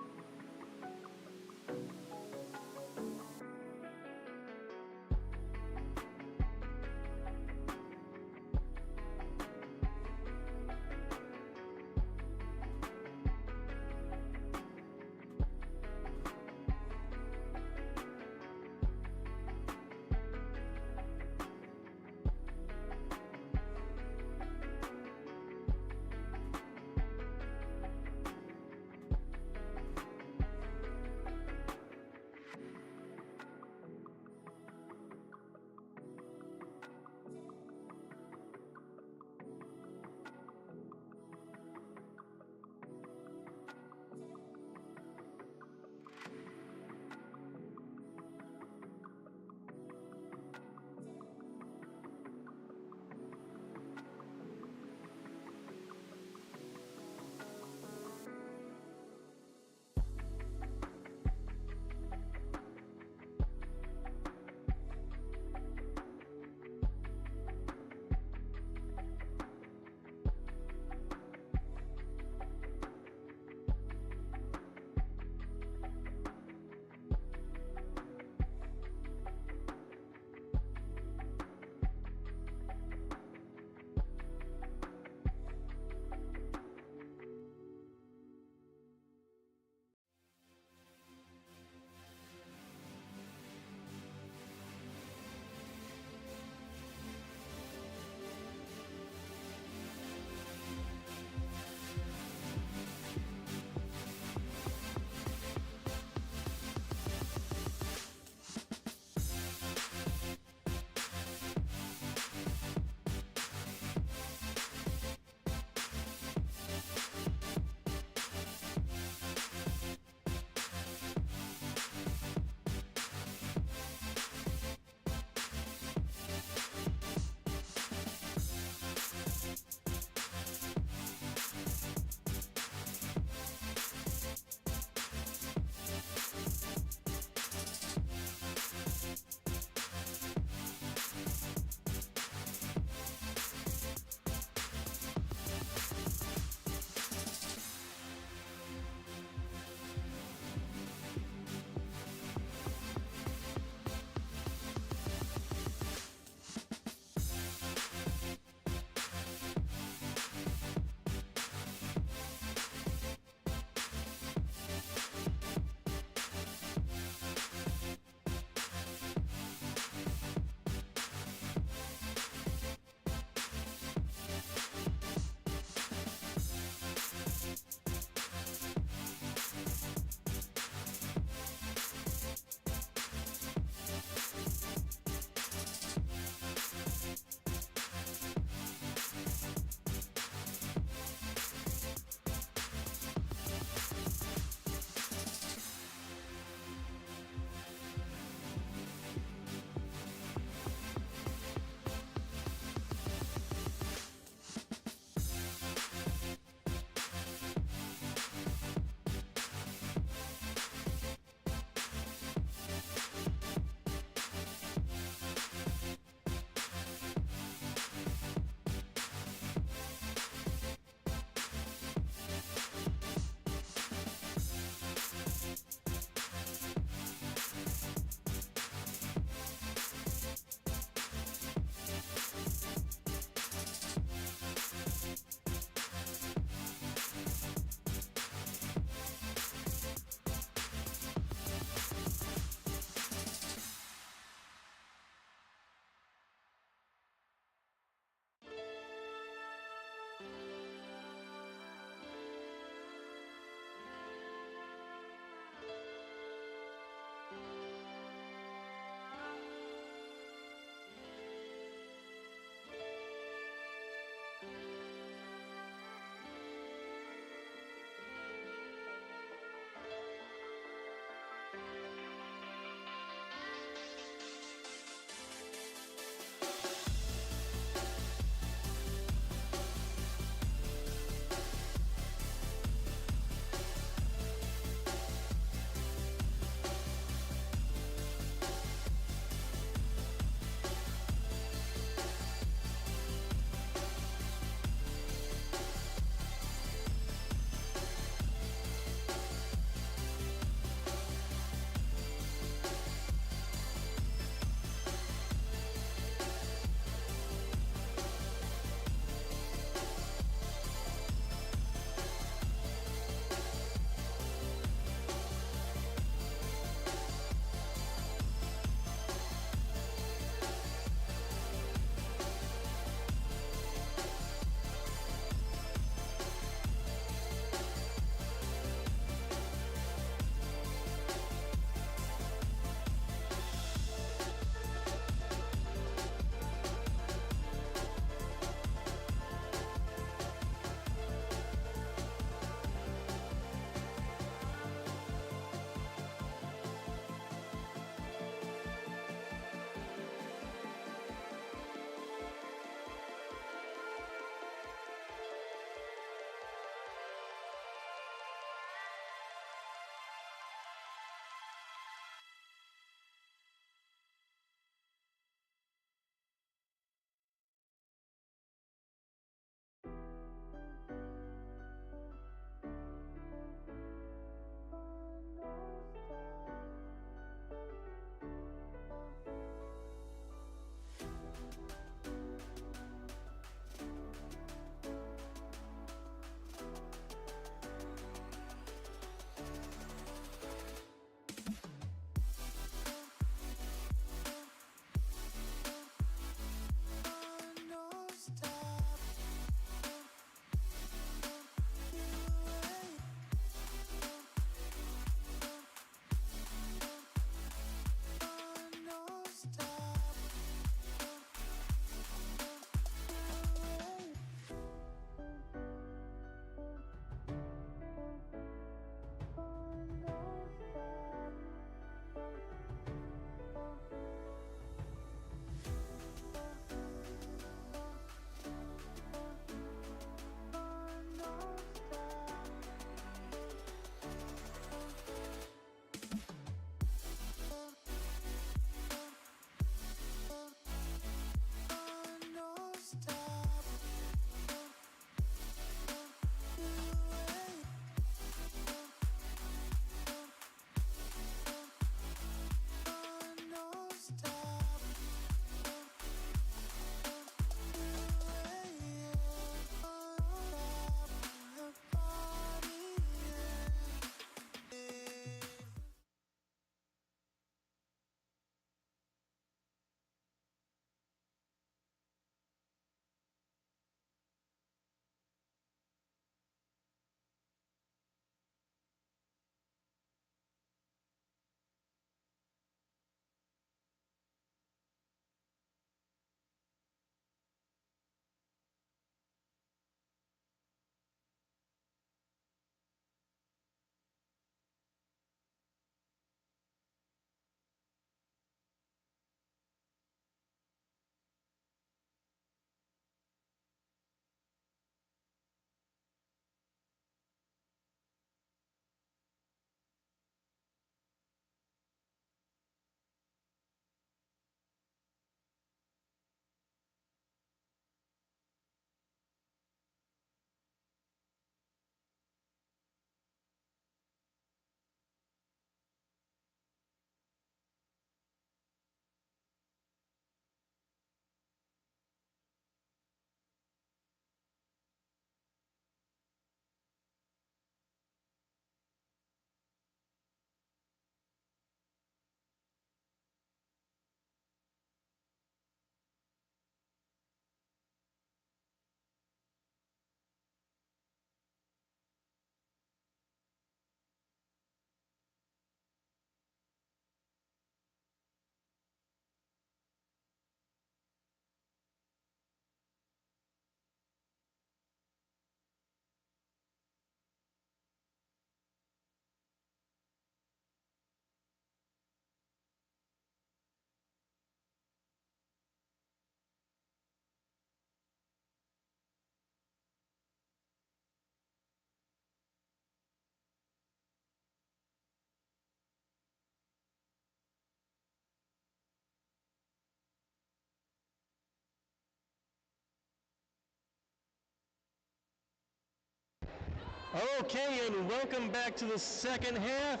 Okay, and welcome back to the second half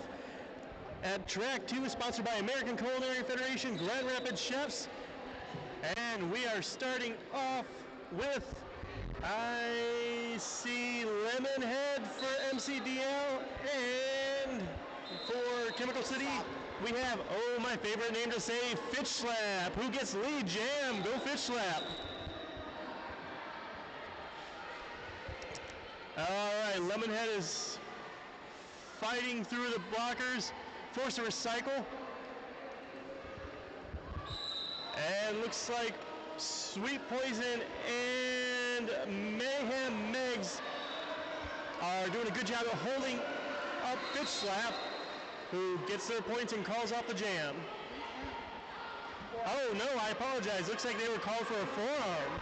at Track 2, sponsored by American Culinary Federation, Grand Rapids Chefs. And we are starting off with, I see Lemonhead for MCDL, and for Chemical City, we have, oh, my favorite name to say, Fitch Slap. Who gets lead? Jam, go Fitch Slap. All right, Lemonhead is fighting through the blockers, forced to recycle. And looks like Sweet Poison and Mayhem Megs are doing a good job of holding up Fitch Slap, who gets their points and calls off the jam. Oh no, I apologize. Looks like they were called for a forearm.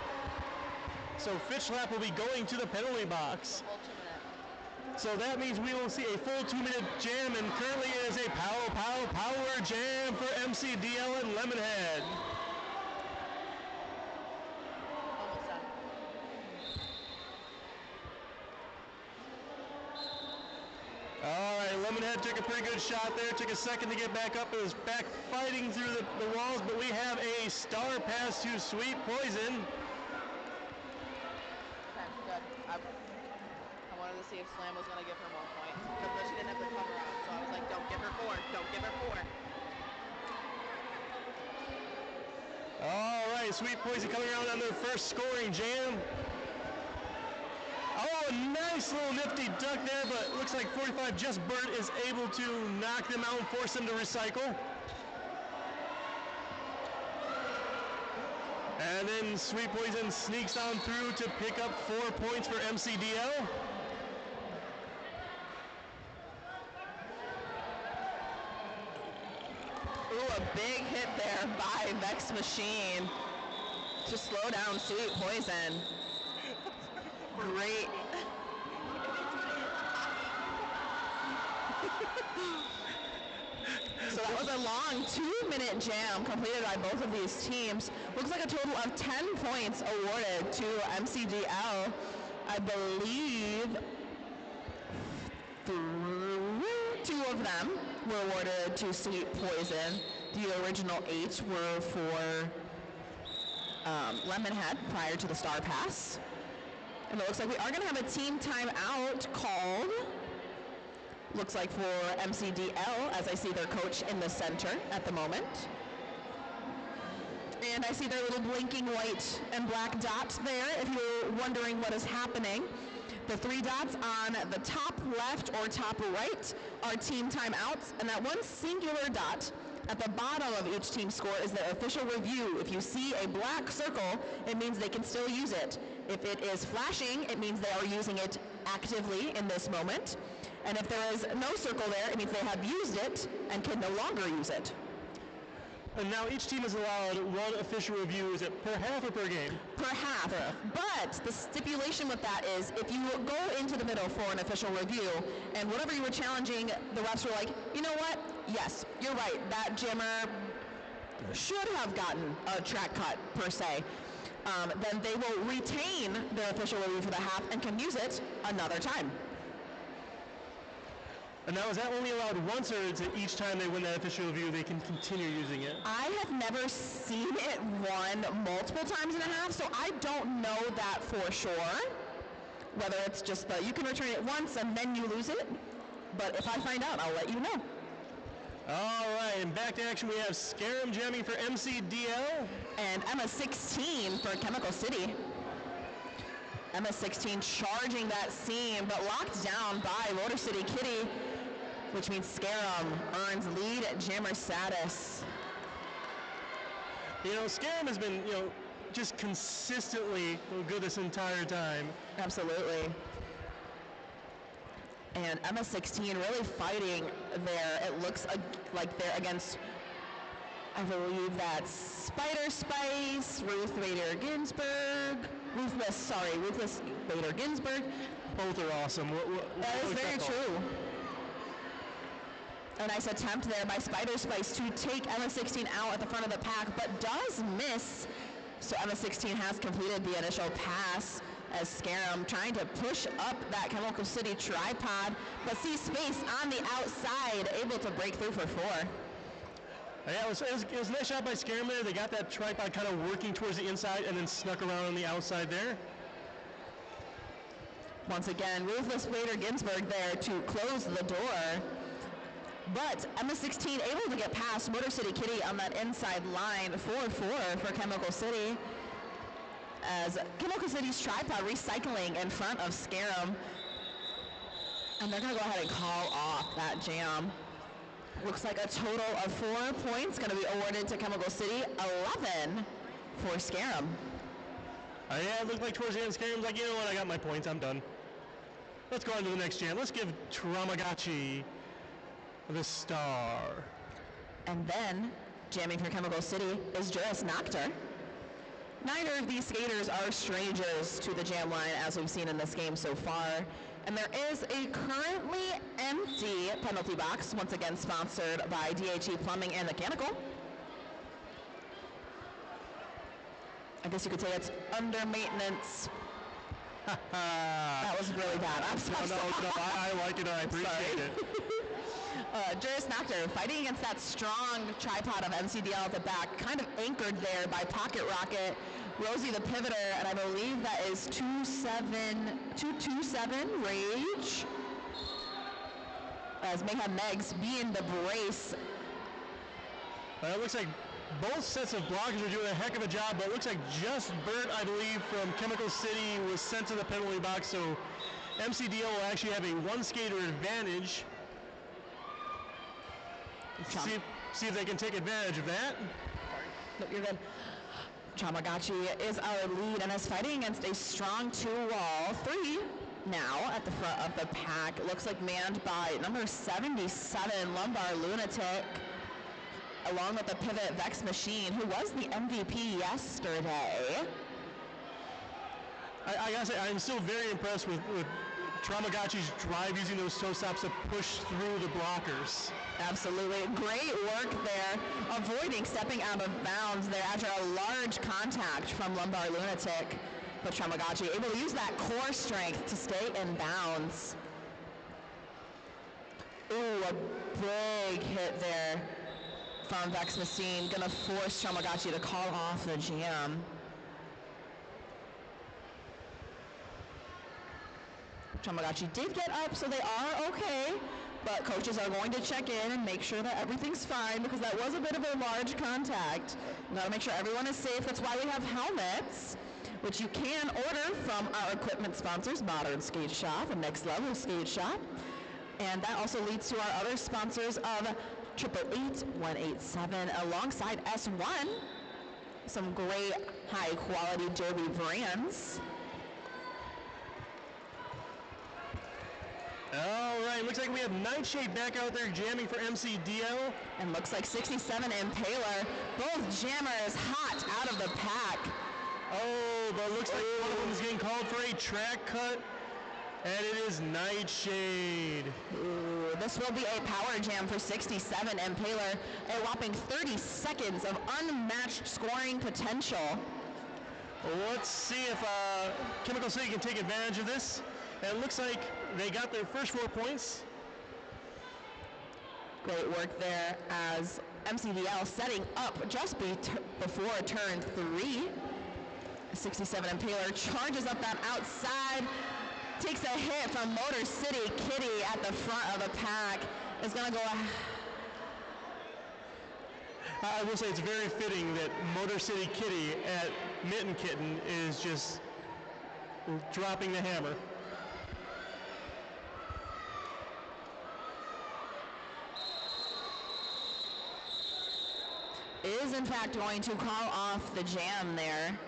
So Fitch Slap will be going to the penalty box. So that means we will see a full 2-minute jam, and currently it is a power jam for MCDL and Lemonhead. All right, Lemonhead took a pretty good shot there. Took a second to get back up. It was back fighting through the walls, but we have a star pass to Sweet Poison. I wanted to see if Slam was going to give her more points, because she didn't have to cover out. So I was like, don't give her 4. Don't give her 4. All right, Sweet Poison coming around on their first scoring jam. Oh, a nice little nifty duck there, but looks like 45 Just Burnt is able to knock them out and force them to recycle. And then Sweet Poison sneaks on through to pick up 4 points for MCDL. Ooh, a big hit there by Vex Machine to slow down Sweet Poison. Great. So that was a long 2-minute jam completed by both of these teams. Looks like a total of 10 points awarded to MCDL. I believe 2 of them were awarded to Sweet Poison. The original 8 were for Lemonhead prior to the Star Pass. And it looks like we are going to have a team timeout called, looks like for MCDL, as I see their coach in the center at the moment. And I see their little blinking white and black dots there, if you're wondering what is happening. The 3 dots on the top left or top right are team timeouts, and that one singular dot at the bottom of each team score is their official review. If you see a black circle, it means they can still use it. If it is flashing, it means they are using it actively in this moment. And if there is no circle there, it means they have used it and can no longer use it. And now each team is allowed 1 official review. Is it per half or per game? Per half. But the stipulation with that is if you go into the middle for an official review and whatever you were challenging, the refs were like, you know what? Yes, you're right. That jammer should have gotten a track cut, per se. Then they will retain their official review for the half and can use it another time. And now, is that only allowed once, or is it each time they win that official review, they can continue using it? I have never seen it won multiple times and a half, so I don't know that for sure. Whether it's just you can return it once and then you lose it. But if I find out, I'll let you know. All right, and back to action, we have Scarum jamming for MCDL. And MS-16 for Chemical City. MS-16 charging that seam, but locked down by Motor City Kitty, which means Scarum earns lead jammer status. You know, Scarum has been, just consistently good this entire time. Absolutely. And MS-16 really fighting there. It looks like they're against, I believe that's Spider Spice, Ruth Bader Ginsburg, Ruthless Bader Ginsburg. Both are awesome. That is very true. A nice attempt there by Spider Spice to take MS-16 out at the front of the pack, but does miss. So MS-16 has completed the initial pass. as Scarum trying to push up that Chemical City tripod, but sees space on the outside, able to break through for 4. Yeah, it was a nice shot by Scarum there. They got that tripod kind of working towards the inside and then snuck around on the outside there. Once again, Ruthless Vader Ginsburg there to close the door. But MS-16 able to get past Motor City Kitty on that inside line, 4-4 for Chemical City. As Chemical City's tripod recycling in front of Scarum. And they're going to go ahead and call off that jam. Looks like a total of 4 points going to be awarded to Chemical City, 11 for Scarum. Yeah, it looked like towards the end, Scarum's like, you know what, I got my points, I'm done. Let's go on to the next jam. Let's give Tamagotchi the star. And then, jamming for Chemical City is Juris Noctur. Neither of these skaters are strangers to the jam line, as we've seen in this game so far. And there is a currently empty penalty box, once again sponsored by D2-H Plumbing and Mechanical. I guess you could say it's under maintenance. That was really bad. I'm so sorry. No, I like it. I appreciate it. Juris Noctur fighting against that strong tripod of MCDL at the back, kind of anchored there by Pocket Rocket, Rosie the Pivoter, and I believe that is 227 Rage. As Mayhem Megs being the brace. It looks like both sets of blockers are doing a heck of a job, but it looks like just Bert, I believe, from Chemical City was sent to the penalty box, so MCDL will actually have a one skater advantage. See if they can take advantage of that. Nope, you're good. Tamagotchi is our lead and is fighting against a strong 2-wall 3 now at the front of the pack. It looks like manned by number 77, Lumbar Lunatic, along with the Pivot Vex Machine, who was the MVP yesterday. I gotta say, I'm still very impressed with Tamagotchi's drive using those toe stops to push through the blockers. Absolutely. Great work there, avoiding stepping out of bounds there after a large contact from Lumbar Lunatic. But Tamagotchi able to use that core strength to stay in bounds. Ooh, a big hit there from Vex Machine, gonna force Tamagotchi to call off the jam. Tamagotchi did get up, so they are okay, but coaches are going to check in and make sure that everything's fine because that was a bit of a large contact. You gotta make sure everyone is safe. That's why we have helmets, which you can order from our equipment sponsors, Modern Skate Shop and Next Level Skate Shop. And that also leads to our other sponsors of 888-187 alongside S1. Some great high quality derby brands. All right, looks like we have Nightshade back out there jamming for MCDL. And looks like 67 Impaler, both jammers hot out of the pack. Oh, but looks like one of them is getting called for a track cut, and it is Nightshade. Ooh, this will be a power jam for 67 Impaler, a whopping 30 seconds of unmatched scoring potential. Let's see if Chemical City can take advantage of this. And it looks like they got their first 4 points. Great work there as MCDL setting up just before turn 3. 67 Impaler charges up that outside, takes a hit from Motor City Kitty at the front of the pack. Is going to go. I will say it's very fitting that Motor City Kitty at Mitten Kitten is just dropping the hammer. Is in fact going to call off the jam there.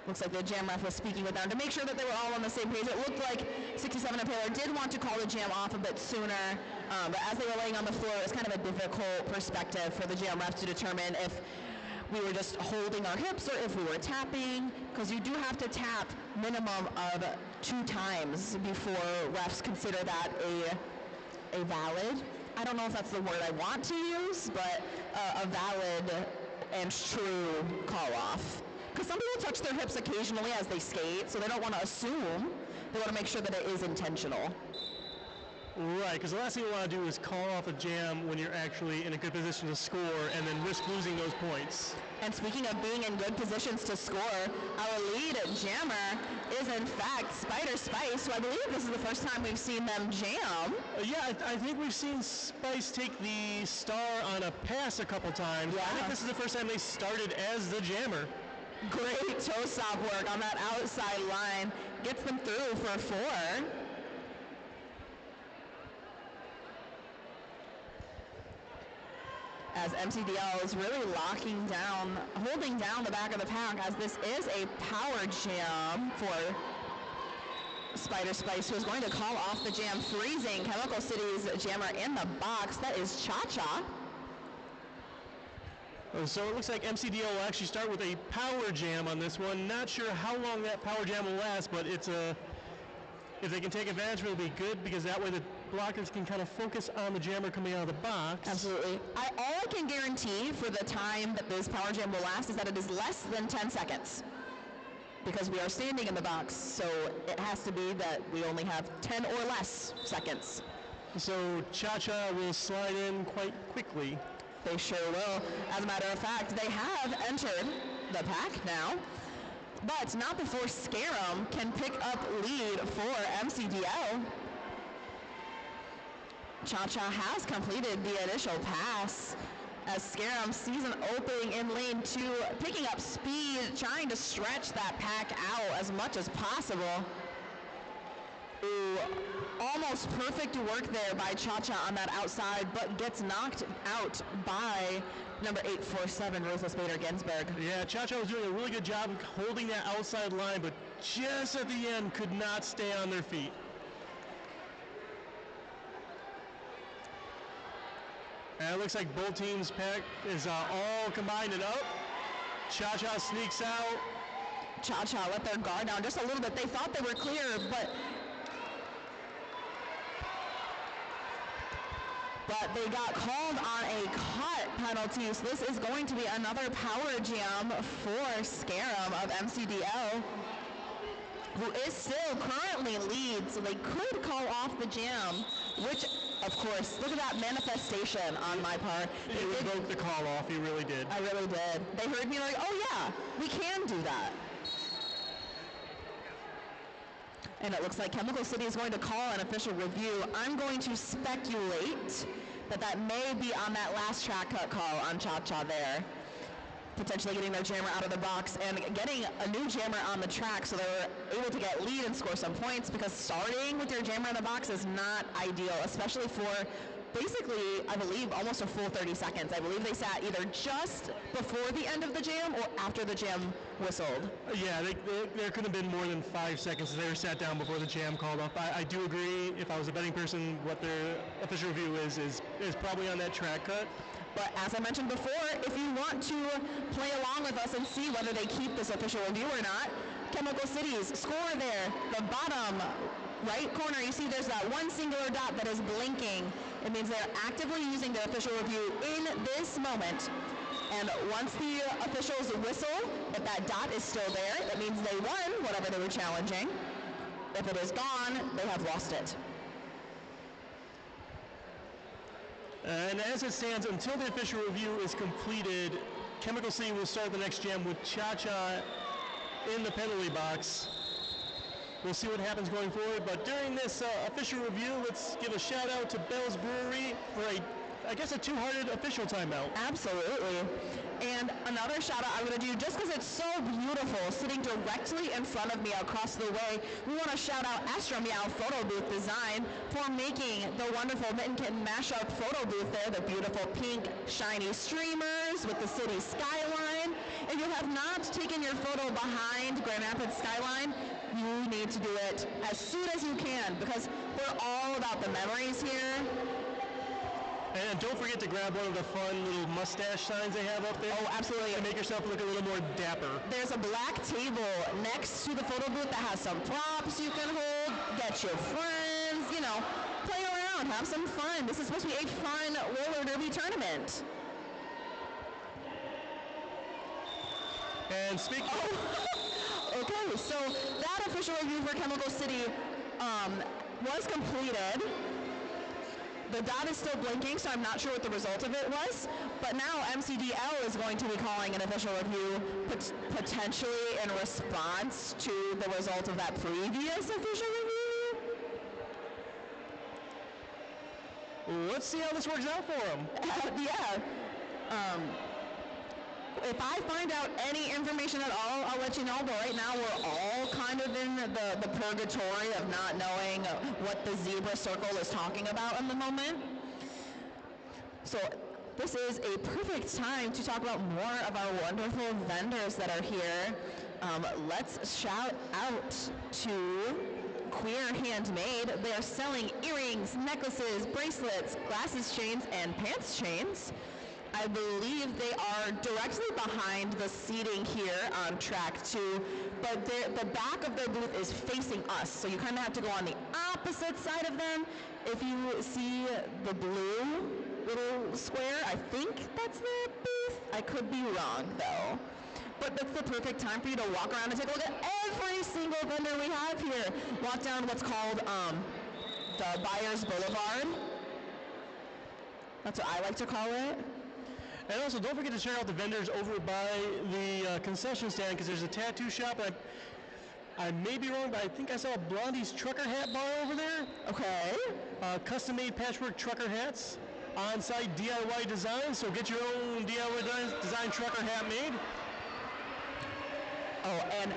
Looks like the jam ref was speaking with them to make sure that they were all on the same page. It looked like 67 Impaler did want to call the jam off a bit sooner, but as they were laying on the floor, it was kind of a difficult perspective for the jam ref to determine if we were just holding our hips or if we were tapping, because you do have to tap minimum of 2 times before refs consider that a valid, I don't know if that's the word I want to use, but a valid and true call off. Because some people touch their hips occasionally as they skate, so they don't want to assume. They want to make sure that it is intentional. Right, because the last thing you want to do is call off a jam when you're actually in a good position to score and then risk losing those points. And speaking of being in good positions to score, our lead jammer is in fact Spider Spice, who I believe this is the first time we've seen them jam. Yeah, I think we've seen Spice take the star on a pass a couple times. Yeah. I think this is the first time they started as the jammer. Great toe stop work on that outside line. Gets them through for 4. As MCDL is really locking down, holding down the back of the pack, as this is a power jam for Spider Spice, who is going to call off the jam, freezing Chemical City's jammer in the box. That is Cha-Cha. So it looks like MCDL will actually start with a power jam on this one. Not sure how long that power jam will last, but it's if they can take advantage of it, it'll be good, because that way the blockers can kind of focus on the jammer coming out of the box. Absolutely. All I can guarantee for the time that this power jam will last is that it is less than 10 seconds. Because we are standing in the box, so it has to be that we only have 10 or less seconds. So Cha-Cha will slide in quite quickly. They sure will. As a matter of fact, they have entered the pack now, but not before Scarum can pick up lead for MCDL. Cha-Cha has completed the initial pass as Scarum sees an opening in lane 2, picking up speed, trying to stretch that pack out as much as possible. Ooh, almost perfect work there by Cha-Cha on that outside, but gets knocked out by number 847, Ruthless Bader Ginsberg. Yeah, Cha-Cha was doing a really good job of holding that outside line, but just at the end could not stay on their feet. And it looks like both teams' pack is all combined and up. Cha-Cha sneaks out. Cha-Cha let their guard down just a little bit. They thought they were clear, but they got called on a cut penalty. So this is going to be another power jam for Scarum of MCDL, who is still currently lead, so they could call off the jam, which, of course, look at that manifestation on my part. He revoked the call off, he really did. I really did. They heard me like, oh yeah, we can do that. And it looks like Chemical City is going to call an official review. I'm going to speculate that may be on that last track cut call on Cha-Cha there. Potentially getting their jammer out of the box and getting a new jammer on the track so they're able to get lead and score some points, because starting with your jammer in the box is not ideal, especially for basically, I believe, almost a full 30 seconds. I believe they sat either just before the end of the jam or after the jam whistled. Yeah, there could have been more than 5 seconds if they were sat down before the jam called off. I do agree, if I was a betting person, what their official review is probably on that track cut. But as I mentioned before, if you want to play along with us and see whether they keep this official review or not, Chemical City's score there, the bottom right corner, you see there's that one singular dot that is blinking. It means they're actively using the official review in this moment. And once the officials whistle, if that dot is still there, that means they won whatever they were challenging. If it is gone, they have lost it. And as it stands, until the official review is completed, Chemical City will start the next jam with Cha-Cha in the penalty box. We'll see what happens going forward, but during this official review, let's give a shout out to Bell's Brewery for a two-hearted official timeout. Absolutely. And another shout out I'm going to do, just because it's so beautiful, sitting directly in front of me across the way, we want to shout out Astro Meow Photo Booth Design for making the wonderful Mitten Kitten Mashup photo booth there, the beautiful pink shiny streamers with the city skyline. If you have not taken your photo behind Grand Rapids skyline, you need to do it as soon as you can, because we're all about the memories here. And don't forget to grab one of the fun little mustache signs they have up there. Oh, absolutely. To make yourself look a little more dapper. There's a black table next to the photo booth that has some props you can hold, get your friends, play around, have some fun. This is supposed to be a fun roller derby tournament. And speaking Okay, so that official review for Chemical City was completed. The dot is still blinking, so I'm not sure what the result of it was. But now MCDL is going to be calling an official review potentially in response to the result of that previous official review. let's see how this works out for them. Yeah. If I find out any information at all, I'll let you know. But right now, we're all kind of in the purgatory of not knowing what the zebra circle is talking about in the moment. So this is a perfect time to talk about more of our wonderful vendors that are here. Let's shout out to Queer Handmade. They are selling earrings, necklaces, bracelets, glasses chains, and pants chains. I believe they are directly behind the seating here on track 2, but the back of their booth is facing us, so you kind of have to go on the opposite side of them. If you see the blue little square, I think that's their booth. I could be wrong, though. But that's the perfect time for you to walk around and take a look at every single vendor we have here. Walk down what's called the Buyers Boulevard. That's what I like to call it. And also, don't forget to check out the vendors over by the concession stand, because there's a tattoo shop. I may be wrong, but I think I saw Blondie's Trucker Hat Bar over there. Okay. Custom-made patchwork trucker hats, on-site DIY design. So get your own DIY design trucker hat made. Oh, and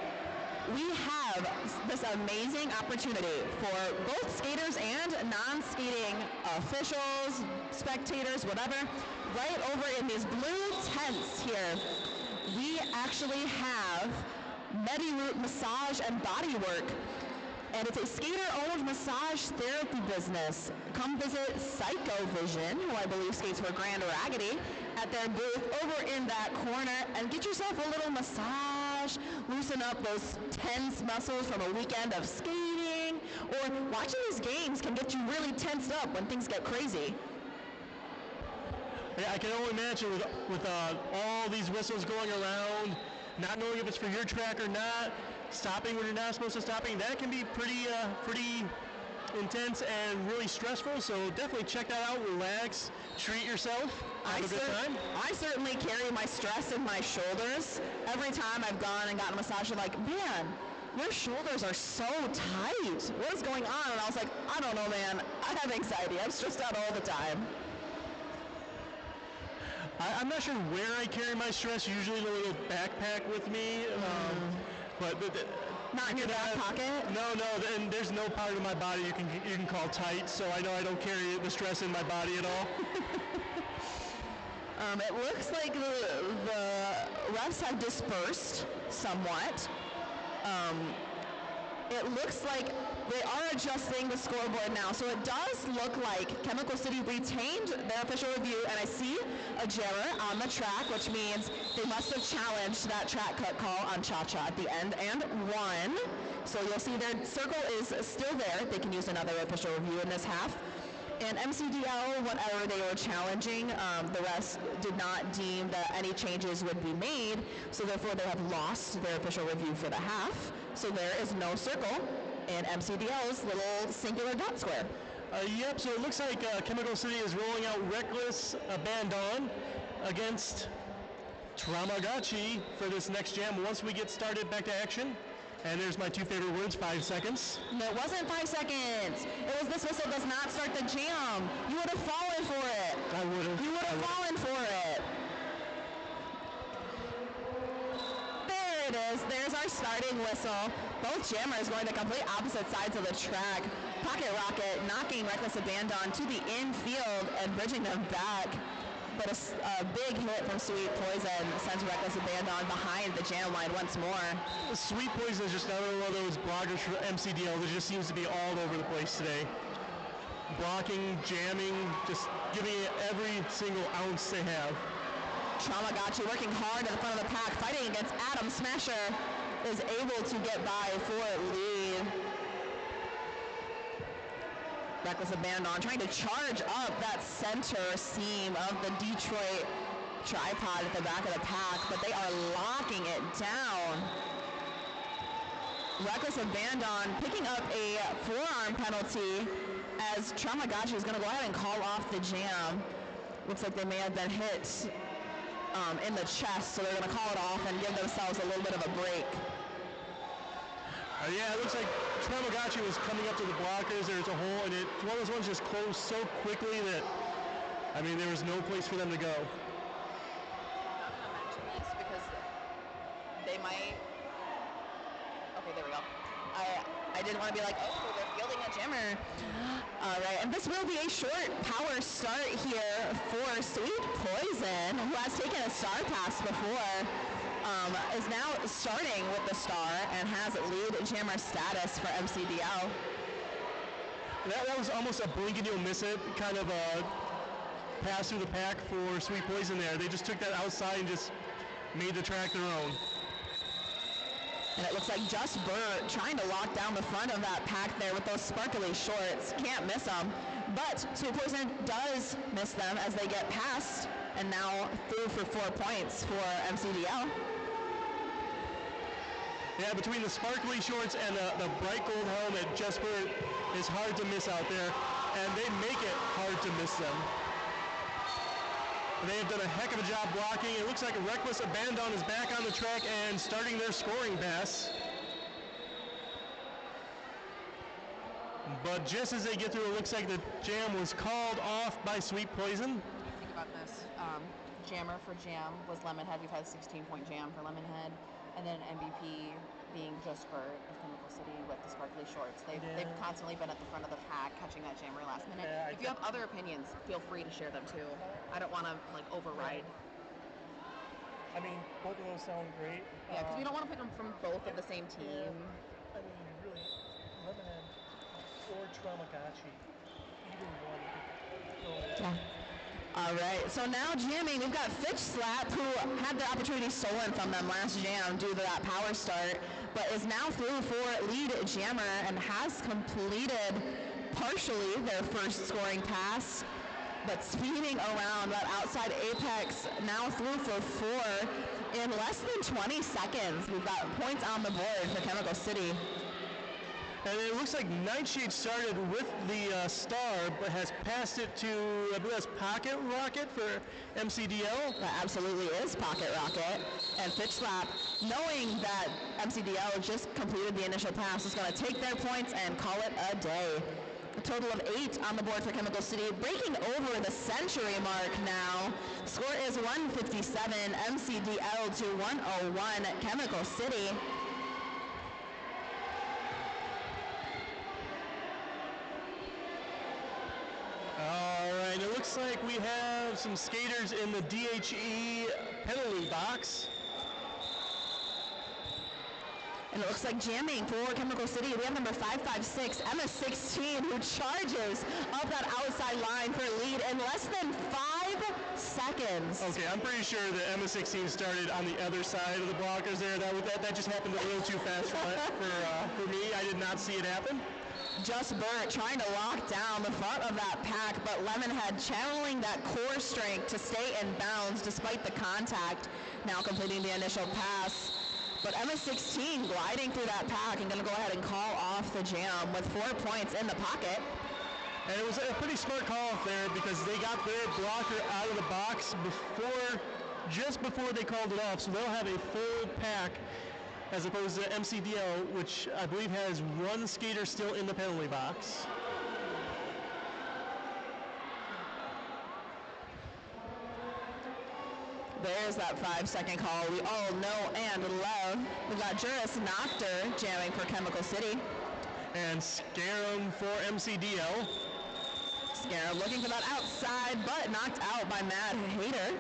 we have this amazing opportunity for both skaters and non-skating officials, spectators, whatever, right over in these blue tents here. We actually have MediRoot Massage and Bodywork, and it's a skater-owned massage therapy business. Come visit Psycho Vision, who I believe skates for Grand Raggidy, at their booth over in that corner, and get yourself a little massage, loosen up those tense muscles from a weekend of skating, or watching these games can get you really tensed up when things get crazy. Yeah, I can only imagine with all these whistles going around, not knowing if it's for your track or not, stopping when you're not supposed to stopping, that can be pretty intense and really stressful. So definitely check that out, relax, treat yourself, have a good time. I certainly carry my stress in my shoulders. Every time I've gone and gotten a massage, I'm like, man, your shoulders are so tight. What is going on? And I was like, I don't know, man. I have anxiety. I'm stressed out all the time. I'm not sure where I carry my stress, usually in a little backpack with me. But not in your back pocket? No, and there's no part of my body you can call tight, so I know I don't carry the stress in my body at all. It looks like the refs have dispersed somewhat. It looks like they are adjusting the scoreboard now, so it does look like Chemical City retained their official review, and I see a jammer on the track, which means they must have challenged that track cut call on Cha-Cha at the end and won. So you'll see their circle is still there. They can use another official review in this half. And MCDL, whatever they were challenging, the rest did not deem that any changes would be made, so therefore they have lost their official review for the half. So there is no circle in MCDL's little singular dot square. Yep, so it looks like Chemical City is rolling out Reckless Abandon against Tamagotchi for this next jam once we get started back to action. And there's my two favorite words, 5 seconds. No, it wasn't 5 seconds. It was this whistle does not start the jam. You would have fallen for it. I would have. You would have fallen for it. There it is. There's our starting whistle. Both jammers going to complete opposite sides of the track. Pocket Rocket knocking Reckless Abandon to the infield and bridging them back. But a big hit from Sweet Poison sends Reckless Abandon behind the jam line once more. Sweet Poison is just another one of those bloggers for MCDL that just seems to be all over the place today. Blocking, jamming, just giving it every single ounce they have. Tamagotchi working hard at the front of the pack, fighting against Adam Smasher, is able to get by for lead. Reckless Abandon trying to charge up that center seam of the Detroit tripod at the back of the pack, but they are locking it down. Reckless abandon picking up a forearm penalty as Tramagachi is going to go ahead and call off the jam. Looks like they may have been hit in the chest, so they're going to call it off and give themselves a little bit of a break. Yeah, it looks like Tramagachi was coming up to the blockers. There's a hole, and it's one of those ones just closed so quickly that, I mean, there was no place for them to go. I'm not going to mention this because they might... Okay, there we go. I didn't want to be like, oh, they're fielding a jammer. All right, and this will be a short power start here for Sweet Poison, who has taken a star pass before, is now starting with the star and has lead jammer status for MCDL. That was almost a blink and you'll miss it kind of a pass through the pack for Sweet Poison there. They just took that outside and just made the track their own. And it looks like Just Burt trying to lock down the front of that pack there with those sparkly shorts. Can't miss them. But Sweet Poison does miss them as they get past and now through for 4 points for MCDL. Yeah, between the sparkly shorts and the bright gold helmet, Just Burt is hard to miss out there, and they make it hard to miss them. They have done a heck of a job blocking. It looks like a Reckless Abandon is back on the track and starting their scoring pass. But just as they get through, it looks like the jam was called off by Sweet Poison. Think about this. Jammer for jam was Lemonhead. We've had a 16-point jam for Lemonhead. And then MVP being Just Burt of Chemical City with the sparkly shorts. They've constantly been at the front of the pack catching that jammer last minute. Yeah, if you have other opinions, feel free to share them too. I don't want to like override. I mean, both of those sound great. Yeah, because we don't want to pick them from both of the same team. I mean, really, Lemonhead or Tramagachi, either one could go. Yeah. All right, so now jamming, we've got Fitch Slap, who had their opportunity stolen from them last jam due to that power start, but is now through for lead jammer and has completed partially their first scoring pass, but speeding around that outside apex, now through for 4 in less than 20 seconds. We've got points on the board for Chemical City. And it looks like Nightshade started with the star, but has passed it to, I believe that's Pocket Rocket for MCDL. That absolutely is Pocket Rocket. And Fitch Slap, knowing that MCDL just completed the initial pass, is going to take their points and call it a day. A total of 8 on the board for Chemical City, breaking over the century mark now. Score is 157, MCDL to 101, Chemical City. All right, it looks like we have some skaters in the D2-H penalty box. And it looks like jamming for Chemical City. We have number 556, Emma 16, who charges up that outside line for lead in less than 5 seconds. Okay, I'm pretty sure that Emma 16 started on the other side of the blockers there. That just happened a little too fast for me. I did not see it happen. Just Burt trying to lock down the front of that pack, but Lemonhead channeling that core strength to stay in bounds despite the contact, now completing the initial pass. But MS16 gliding through that pack and going to go ahead and call off the jam with 4 points in the pocket. And it was a pretty smart call off there because they got their blocker out of the box just before they called it off, so they'll have a full pack as opposed to MCDL, which I believe has 1 skater still in the penalty box. There's that 5-second call we all know and love. We've got Juris Nocter jamming for Chemical City. And Scarum for MCDL. Scarum looking for that outside, but knocked out by Mad Hater.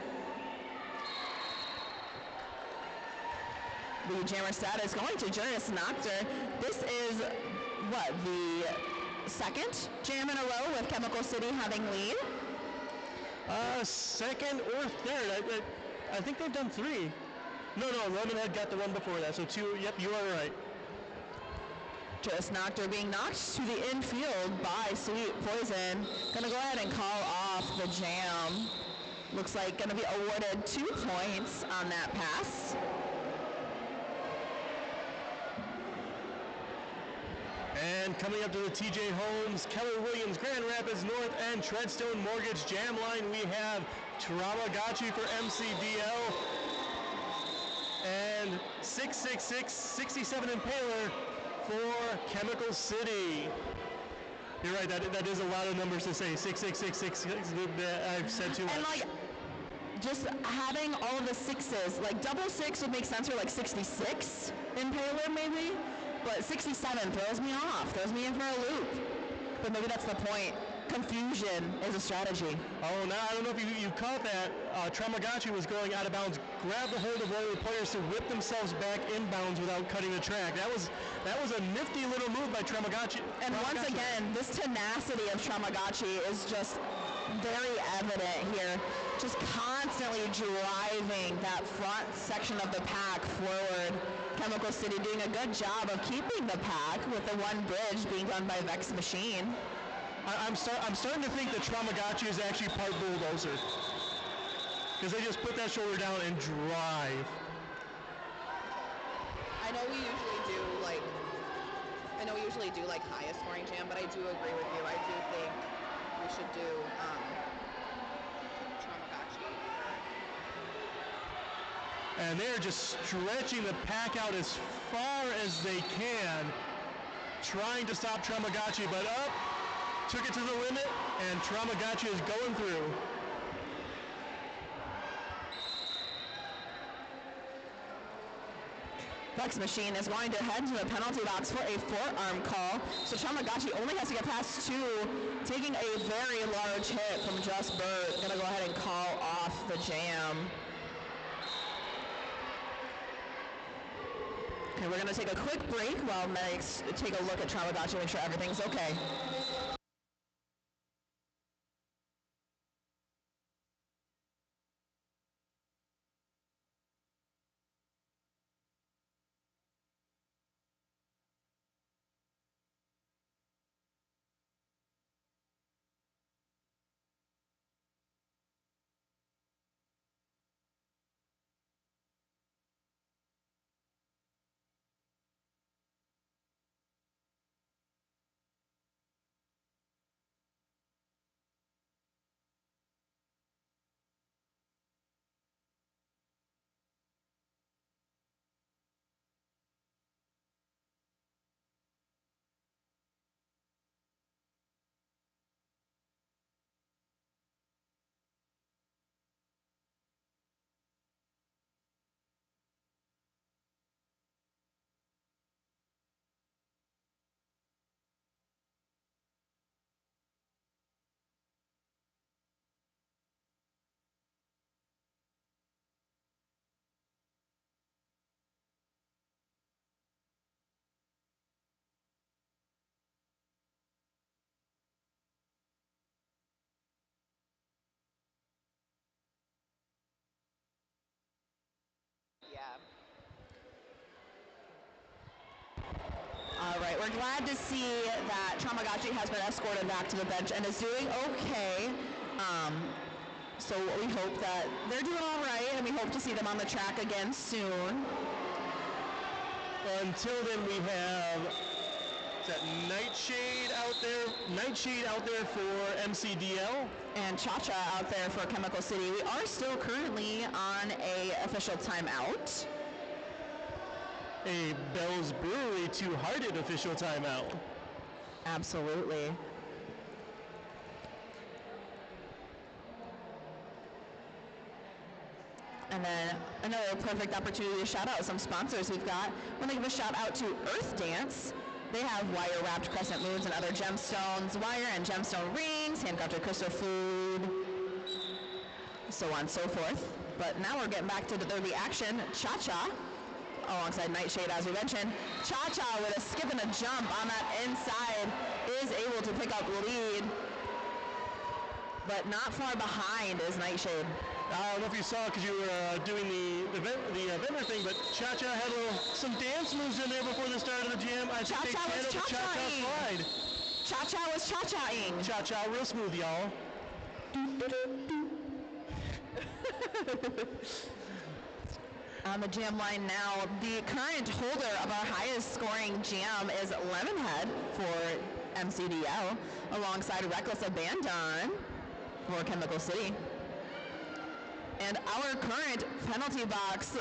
The jammer status going to Juris Nocter. This is, what, the second jam in a row with Chemical City having lead? Second or third. I think they've done 3. No, Lemonhead got the one before that, so 2. Yep, you are right. Juris Nocter being knocked to the infield by Sweet Poison. Gonna go ahead and call off the jam. Looks like going to be awarded 2 points on that pass. And coming up to the TJ Holmes, Keller Williams, Grand Rapids North, and Treadstone Mortgage Jam line, we have Tamagotchi for MCDL and 666 67 Impaler for Chemical City. You're right, that is a lot of numbers to say. 66666. I've said too much. And like, just having all of the sixes, like double six would make sense for like 66 Impaler maybe, but 67 throws me off, throws me in for a loop. But maybe that's the point. Confusion is a strategy. Oh, now I don't know if you caught that. Tamagotchi was going out of bounds, grabbed a hold of one of the players to whip themselves back inbounds without cutting the track. That was a nifty little move by Tamagotchi. And once again, this tenacity of Tamagotchi is just very evident here. Just constantly driving that front section of the pack forward. Chemical City doing a good job of keeping the pack with the one bridge being done by Vex Machine. I'm starting to think that Tamagotchi is actually part bulldozer, because they just put that shoulder down and drive. I know we usually do like highest scoring jam, but I do agree with you. I do think we should do Tamagotchi. And they're just stretching the pack out as far as they can, trying to stop Tamagotchi, but up. Took it to the limit, and Tamagotchi is going through. Vex Machine is going to head to the penalty box for a forearm call. So Tamagotchi only has to get past 2, taking a very large hit from Just Burt. Gonna go ahead and call off the jam. Okay, we're gonna take a quick break while medics take a look at Tamagotchi, make sure everything's okay. All right, we're glad to see that Tamagotchi has been escorted back to the bench and is doing okay. So we hope that they're doing all right, and we hope to see them on the track again soon. Until then, we have Nightshade out there for MCDL. And Cha-Cha out there for Chemical City. We are still currently on a official timeout. A Bell's Brewery Two-Hearted official timeout. Absolutely. And then another perfect opportunity to shout out some sponsors we've got. I want to give a shout out to Earth Dance. They have wire-wrapped crescent moons and other gemstones, wire and gemstone rings, handcrafted crystal food, so on and so forth. But now we're getting back to the action. Cha-Cha, alongside Nightshade, as we mentioned. Cha-Cha with a skip and a jump on that inside is able to pick up lead, but not far behind is Nightshade. I don't know if you saw because you were doing the vendor thing, but Cha-Cha had some dance moves in there before the start of the jam. I think they channeled the Cha-Cha slide. Cha-Cha was Cha-Cha-ing. Cha-Cha real smooth, y'all. On the jam line now, the current holder of our highest scoring jam is Lemonhead for MCDL, alongside Reckless Abandon for Chemical City. And our current penalty box,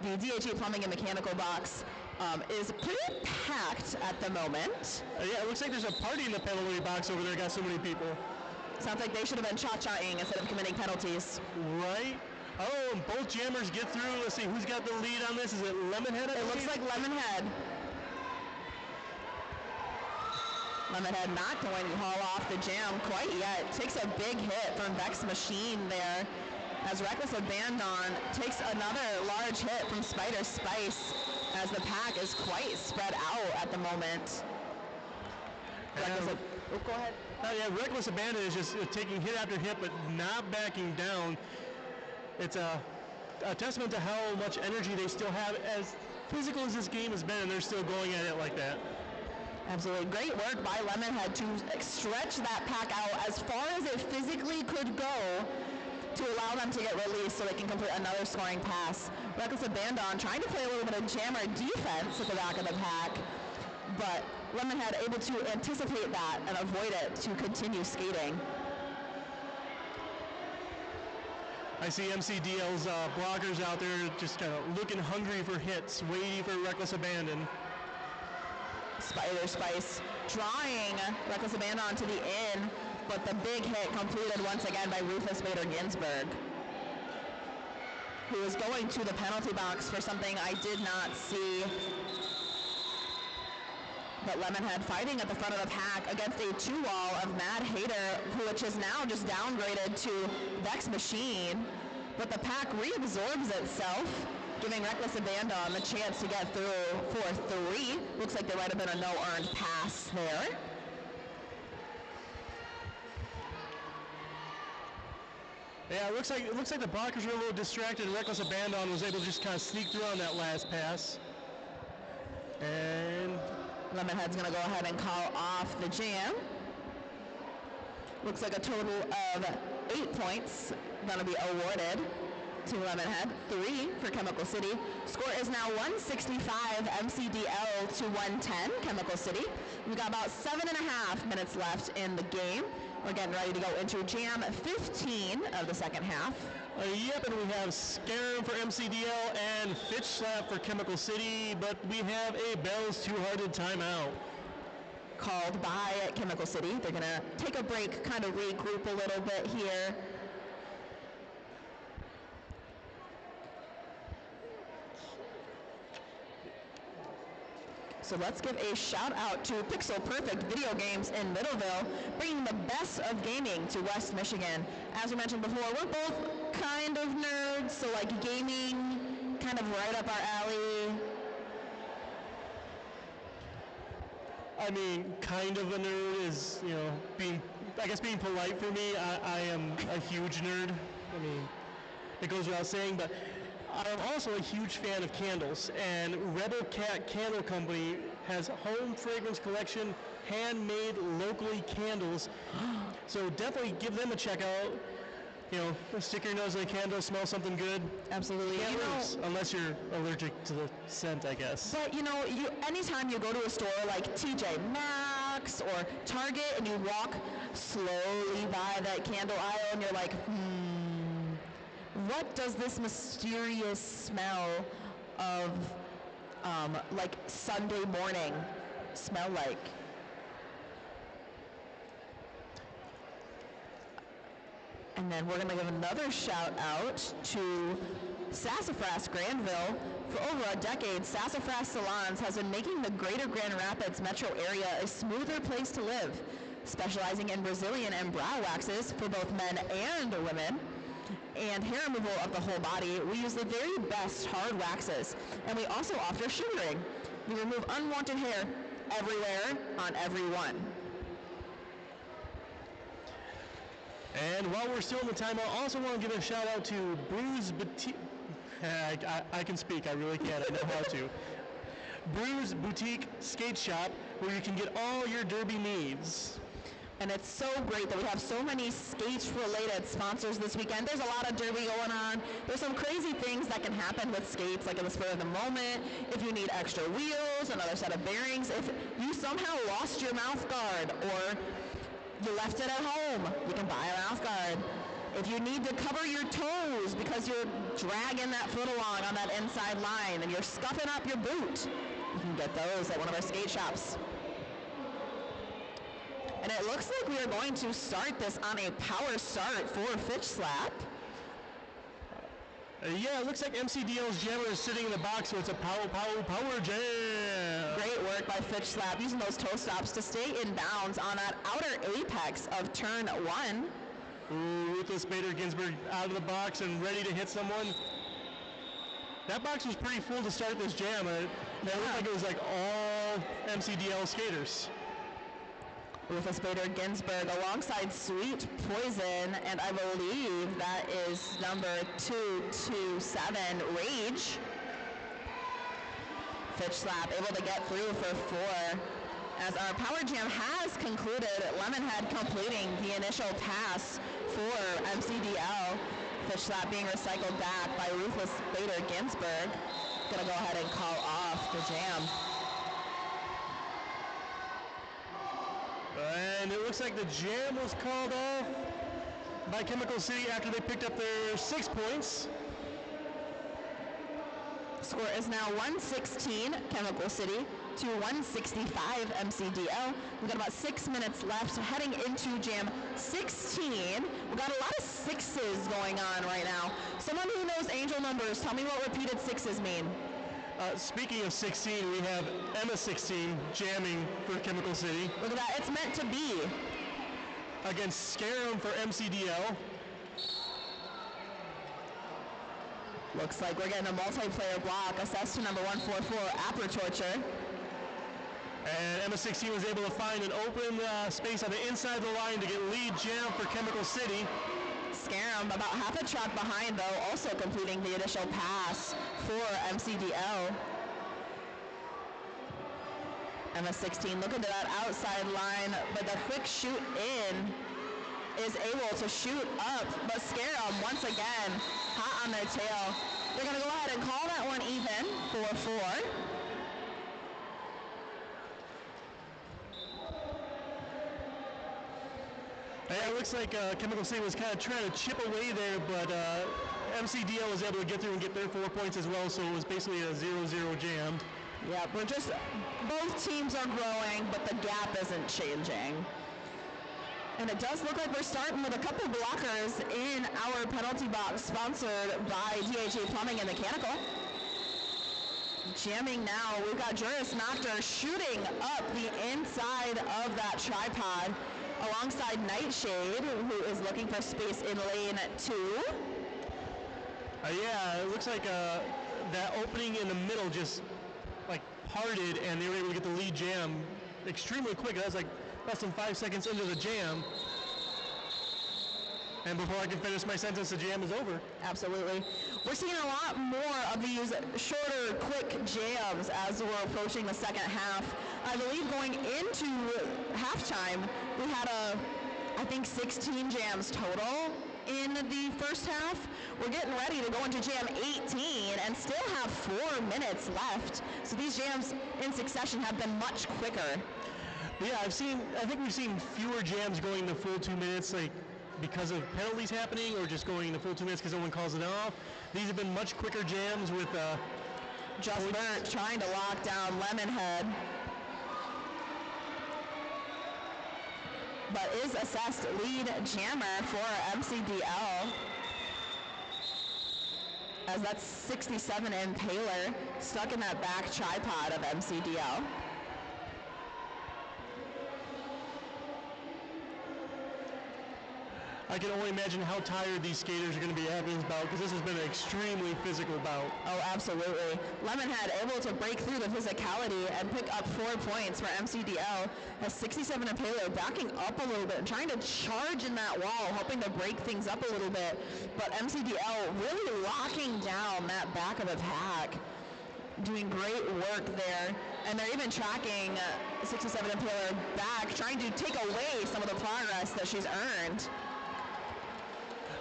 the D2-H Plumbing and Mechanical box, is pretty packed at the moment. Yeah, it looks like there's a party in the penalty box over there. Got so many people. Sounds like they should have been cha-chaing instead of committing penalties. Right. Oh, and both jammers get through. Let's see, who's got the lead on this? Is it Lemonhead? It looks like Lemonhead. Lemonhead not going to haul off the jam quite yet. Takes a big hit from Vex Machine there, as Reckless Abandon takes another large hit from Spider Spice, as the pack is quite spread out at the moment. Go ahead. Yeah, Reckless Abandon is just taking hit after hit, but not backing down. It's a testament to how much energy they still have. As physical as this game has been, and they're still going at it like that. Absolutely. Great work by Lemonhead to stretch that pack out as far as it physically could go to allow them to get released so they can complete another scoring pass. Reckless Abandon trying to play a little bit of jammer defense at the back of the pack, but Lemonhead able to anticipate that and avoid it to continue skating. I see MCDL's blockers out there just kind of looking hungry for hits, waiting for Reckless Abandon. Spider Spice drawing Reckless Abandon to the in, but the big hit completed once again by Rufus Bader Ginsburg, who is going to the penalty box for something I did not see. But Lemonhead fighting at the front of the pack against a two-wall of Mad Hater, which is now just downgraded to Vex Machine. But the pack reabsorbs itself, giving Reckless Abandon the chance to get through for 3. Looks like there might have been a no-earned pass there. Yeah, it looks like the blockers were a little distracted. Reckless Abandon was able to just kind of sneak through on that last pass. And Lemonhead's going to go ahead and call off the jam. Looks like a total of 8 points going to be awarded to Lemonhead, 3 for Chemical City. Score is now 165 MCDL to 110 Chemical City. We've got about 7.5 minutes left in the game. We're getting ready to go into jam 15 of the second half. Yep, and we have Scarum for MCDL and Fitch Slap for Chemical City, but we have a Bell's Two-Hearted timeout. Called by Chemical City. They're going to take a break, kind of regroup a little bit here. So let's give a shout out to Pixel Perfect Video Games in Middleville, bringing the best of gaming to West Michigan. As we mentioned before, we're both kind of nerds, so like gaming, kind of right up our alley. I mean, kind of a nerd is, being polite for me. I am a huge nerd. I mean, it goes without saying, but I'm also a huge fan of candles, and Rebel Cat Candle Company has home fragrance collection, handmade locally candles. So definitely give them a check out. Stick your nose in a candle, smell something good. Absolutely. Can't lose, unless you're allergic to the scent, I guess. But anytime you go to a store like TJ Maxx or Target and you walk slowly by that candle aisle and you're like, what does this mysterious smell of like Sunday morning smell like? And then we're going to give another shout out to Sassafras Granville. For over a decade, Sassafras Salons has been making the greater Grand Rapids metro area a smoother place to live, specializing in Brazilian and brow waxes for both men and women, and hair removal of the whole body. We use the very best hard waxes, and we also offer sugaring. We remove unwanted hair everywhere on everyone. And while we're still in the timeout, I also want to give a shout out to Brews Boutique. I can speak, I really can, I know how to. Brews Boutique Skate Shop, where you can get all your derby needs. And it's so great that we have so many skates-related sponsors this weekend. There's a lot of derby going on. There's some crazy things that can happen with skates, like in the spur of the moment. If you need extra wheels, another set of bearings, if you somehow lost your mouth guard or you left it at home, you can buy a mouth guard. If you need to cover your toes because you're dragging that foot along on that inside line and you're scuffing up your boot, you can get those at one of our skate shops. And it looks like we are going to start this on a power start for Fitch Slap. Yeah, it looks like MCDL's jammer is sitting in the box, so it's a power jam. Great work by Fitch Slap, using those toe stops to stay in bounds on that outer apex of turn 1. Ooh, Ruthless Bader Ginsburg out of the box and ready to hit someone. That box was pretty full to start this jam. It looked like it was like all MCDL skaters. Rufus Bader Ginsburg alongside Sweet Poison, and I believe that is number 227, Rage. Fitch Slap able to get through for 4. As our power jam has concluded, Lemonhead completing the initial pass for MCDL. Fitch Slap being recycled back by Ruthless Bader Ginsburg. Gonna go ahead and call off the jam. And it looks like the jam was called off by Chemical City after they picked up their 6 points. Score is now 116 Chemical City to 165 MCDL. We've got about 6 minutes left heading into jam 16. We've got a lot of 6s going on right now. Someone who knows angel numbers, tell me what repeated 6s mean. Speaking of 16, we have Emma 16 jamming for Chemical City. Look at that, it's meant to be. Against Scarum for MCDL. Looks like we're getting a multiplayer block assessed to number 144, Apper Torture. And Emma 16 was able to find an open space on the inside of the line to get lead jam for Chemical City. Scarum about half a track behind though, also completing the initial pass for MCDL. Emma 16 looking to that outside line, but the quick shoot in is able to shoot up, but Scarum once again hot on their tail. They're going to go ahead and call that one even for 4. Yeah, it looks like Chemical City was kind of trying to chip away there, but MCDL was able to get through and get their 4 points as well, so it was basically a 0-0 jam. Yeah, we're just, both teams are growing, but the gap isn't changing. And it does look like we're starting with a couple blockers in our penalty box, sponsored by D2-H Plumbing and Mechanical. Jamming now, we've got Juris Noctur shooting up the inside of that tripod alongside Nightshade, who is looking for space in lane 2. Yeah, it looks like that opening in the middle just like parted, and they were able to get the lead jam extremely quick. That was like less than 5 seconds into the jam. And before I can finish my sentence, the jam is over. Absolutely. We're seeing a lot more of these shorter, quick jams as we're approaching the second half. I believe going into halftime, we had I think 16 jams total in the first half. We're getting ready to go into jam 18 and still have 4 minutes left. So these jams in succession have been much quicker. Yeah, I think we've seen fewer jams going the full 2 minutes, like because of penalties happening or just going the full 2 minutes because no one calls it off. These have been much quicker jams with Just Burnt trying to lock down Lemonhead. But is assessed lead jammer for MCDL. As that's 67 Impaler stuck in that back tripod of MCDL. I can only imagine how tired these skaters are going to be after this bout, because this has been an extremely physical bout. Oh, absolutely. Lemonhead able to break through the physicality and pick up 4 points for MCDL. As 67 Impaler backing up a little bit and trying to charge in that wall, hoping to break things up a little bit. But MCDL really locking down that back of attack. doing great work there. And they're even tracking 67 Impaler back, trying to take away some of the progress that she's earned.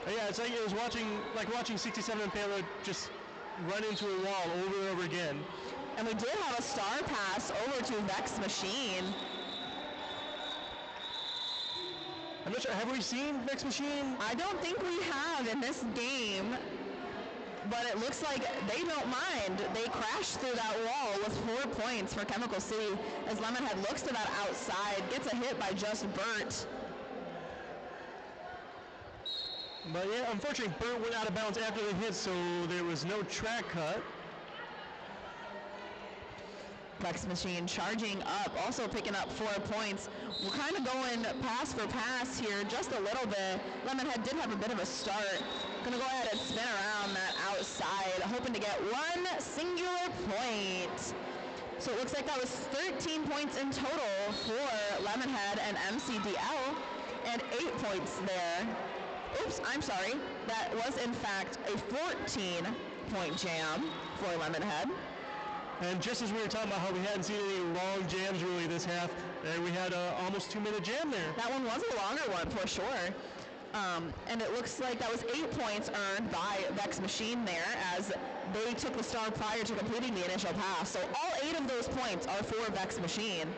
Yeah, it's like it was watching 67 Impaler just run into a wall over and over again. And we did have a star pass over to Vex Machine. I'm not sure, have we seen Vex Machine? I don't think we have in this game, but it looks like they don't mind. They crashed through that wall with 4 points for Chemical City as Lemonhead looks to that outside, gets a hit by just Burt. But yeah, unfortunately, Burt went out of bounds after the hit, so there was no track cut. Vex Machine charging up, also picking up 4 points. We're kind of going pass for pass here just a little bit. Lemonhead did have a bit of a start. Gonna go ahead and spin around that outside, hoping to get one singular point. So it looks like that was 13 points in total for Lemonhead and MCDL, and 8 points there. Oops, I'm sorry. That was in fact a 14-point jam for Lemonhead. And just as we were talking about how we hadn't seen any long jams really this half, we had an almost 2-minute jam there. That one was a longer one for sure. And it looks like that was 8 points earned by Vex Machine there as they took the star prior to completing the initial pass. So all 8 of those points are for Vex Machine.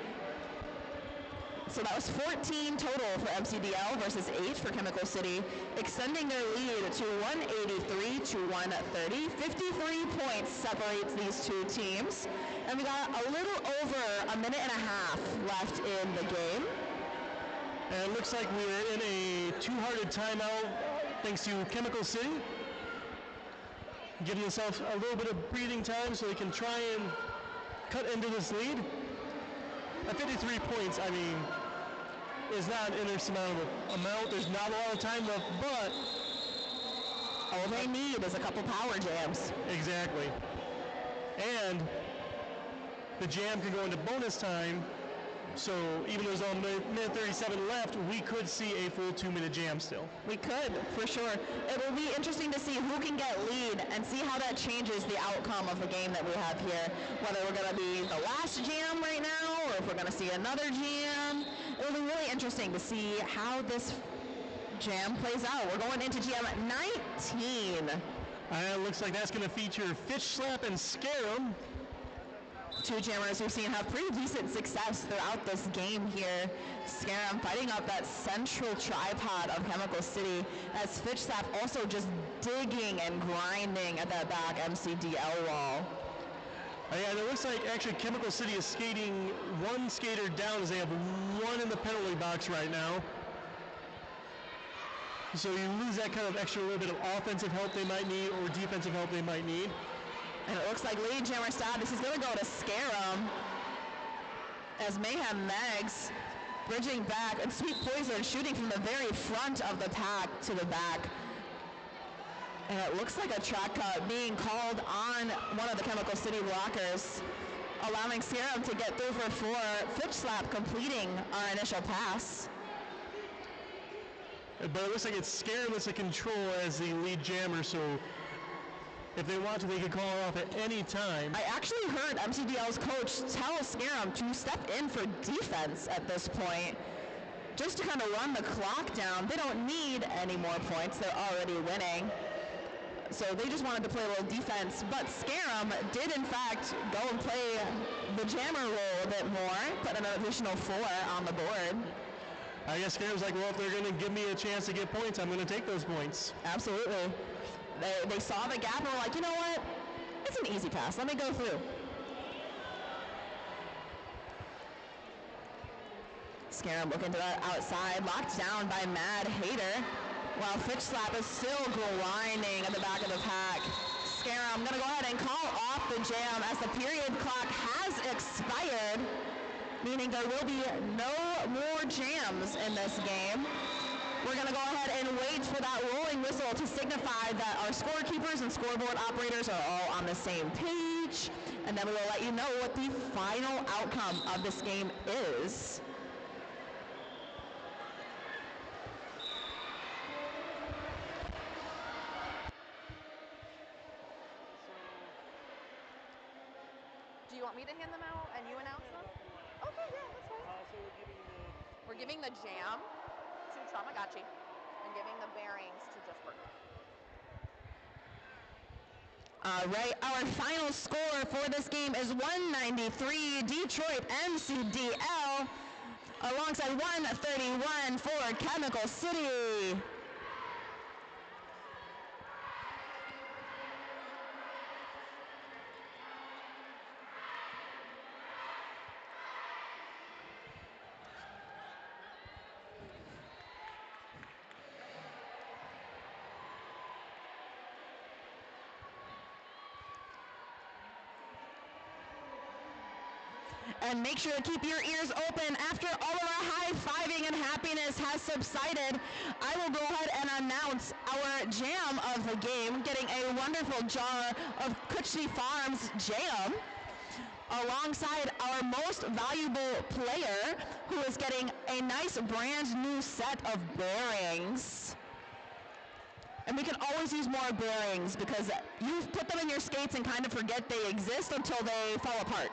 So that was 14 total for MCDL versus 8 for Chemical City, extending their lead to 183 to 130. 53 points separates these two teams. And we got a little over a minute and a half left in the game. And it looks like we're in a two-hearted timeout thanks to Chemical City, giving themselves a little bit of breathing time so they can try and cut into this lead. At 53 points, I mean, is not an insurmountable amount. There's not a lot of time left, but all they need is a couple power jams. Exactly. And the jam can go into bonus time, so even though there's only a minute 37 left, we could see a full 2-minute jam still. We could, for sure. It will be interesting to see who can get lead and see how that changes the outcome of the game that we have here. Whether we're going to be the last jam right now, or if we're going to see another jam. It will be really interesting to see how this jam plays out. We're going into jam 19. It looks like that's going to feature Fitch Slap and Scarum. Two jammers we've seen have pretty decent success throughout this game here. Scarum fighting up that central tripod of Chemical City as Fitch Slap also just digging and grinding at that back MCDL wall. Yeah, and it looks like actually Chemical City is skating one skater down as they have one in the penalty box right now. So you lose that kind of extra little bit of offensive help they might need or defensive help they might need. And it looks like lead jammer status is going to go to Scarum as Mayhem Megs bridging back and Sweet Poison shooting from the very front of the pack to the back. And it looks like a track cut being called on one of the Chemical City blockers, allowing Scarum to get through for 4. Fitch Slap completing our initial pass. But it looks like it's Scarum that's in control as the lead jammer, so if they want to, they can call her off at any time. I actually heard MCDL's coach tell Scarum to step in for defense at this point, just to kind of run the clock down. They don't need any more points. They're already winning. So they just wanted to play a little defense. But Scarum did, in fact, go and play the jammer role a bit more, put an additional 4 on the board. I guess Scarum's like, well, if they're going to give me a chance to get points, I'm going to take those points. Absolutely. They saw the gap and were like, you know what? It's an easy pass. Let me go through. Scarum looking to the outside, locked down by Mad Hater, while Fitch Slap is still grinding at the back of the pack. Scarum going to go ahead and call off the jam as the period clock has expired, meaning there will be no more jams in this game. We're going to go ahead and wait for that rolling whistle to signify that our scorekeepers and scoreboard operators are all on the same page, and then we will let you know what the final outcome of this game is. to hand them out and you announce them? Okay, yeah, that's fine. So We're giving the jam to Tamagotchi and giving the bearings to Jesper. All right, our final score for this game is 193 Detroit MCDL alongside 131 for Chemical City. And make sure to keep your ears open. After all of our high-fiving and happiness has subsided, I will go ahead and announce our jam of the game, getting a wonderful jar of Kutchney Farms jam, alongside our most valuable player, who is getting a nice brand new set of bearings. And we can always use more bearings because you put them in your skates and kind of forget they exist until they fall apart.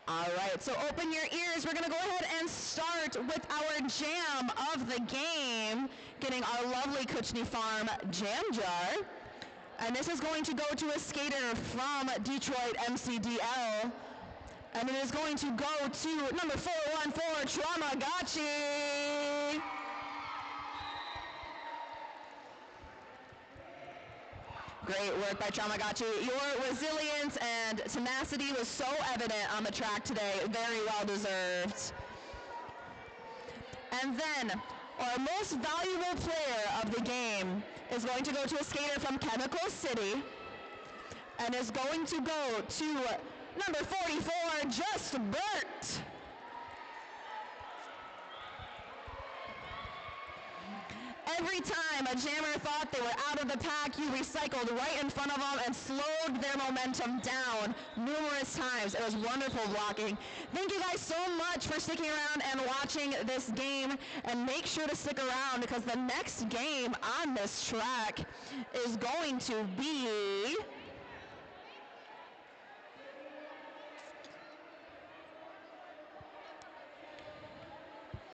All right, so open your ears. We're going to go ahead and start with our jam of the game, getting our lovely Kutchney Farm jam jar. And this is going to go to a skater from Detroit MCDL. And it is going to go to number 414, Tamagotchi. Great work by Tamagotchi. Your resilience and tenacity was so evident on the track today. Very well deserved. And then our most valuable player of the game is going to go to a skater from Chemical City and is going to go to number 44, Just Bert. Every time a jammer thought they were out of the pack, you recycled right in front of them and slowed their momentum down numerous times. It was wonderful blocking. Thank you guys so much for sticking around and watching this game. And make sure to stick around because the next game on this track is going to be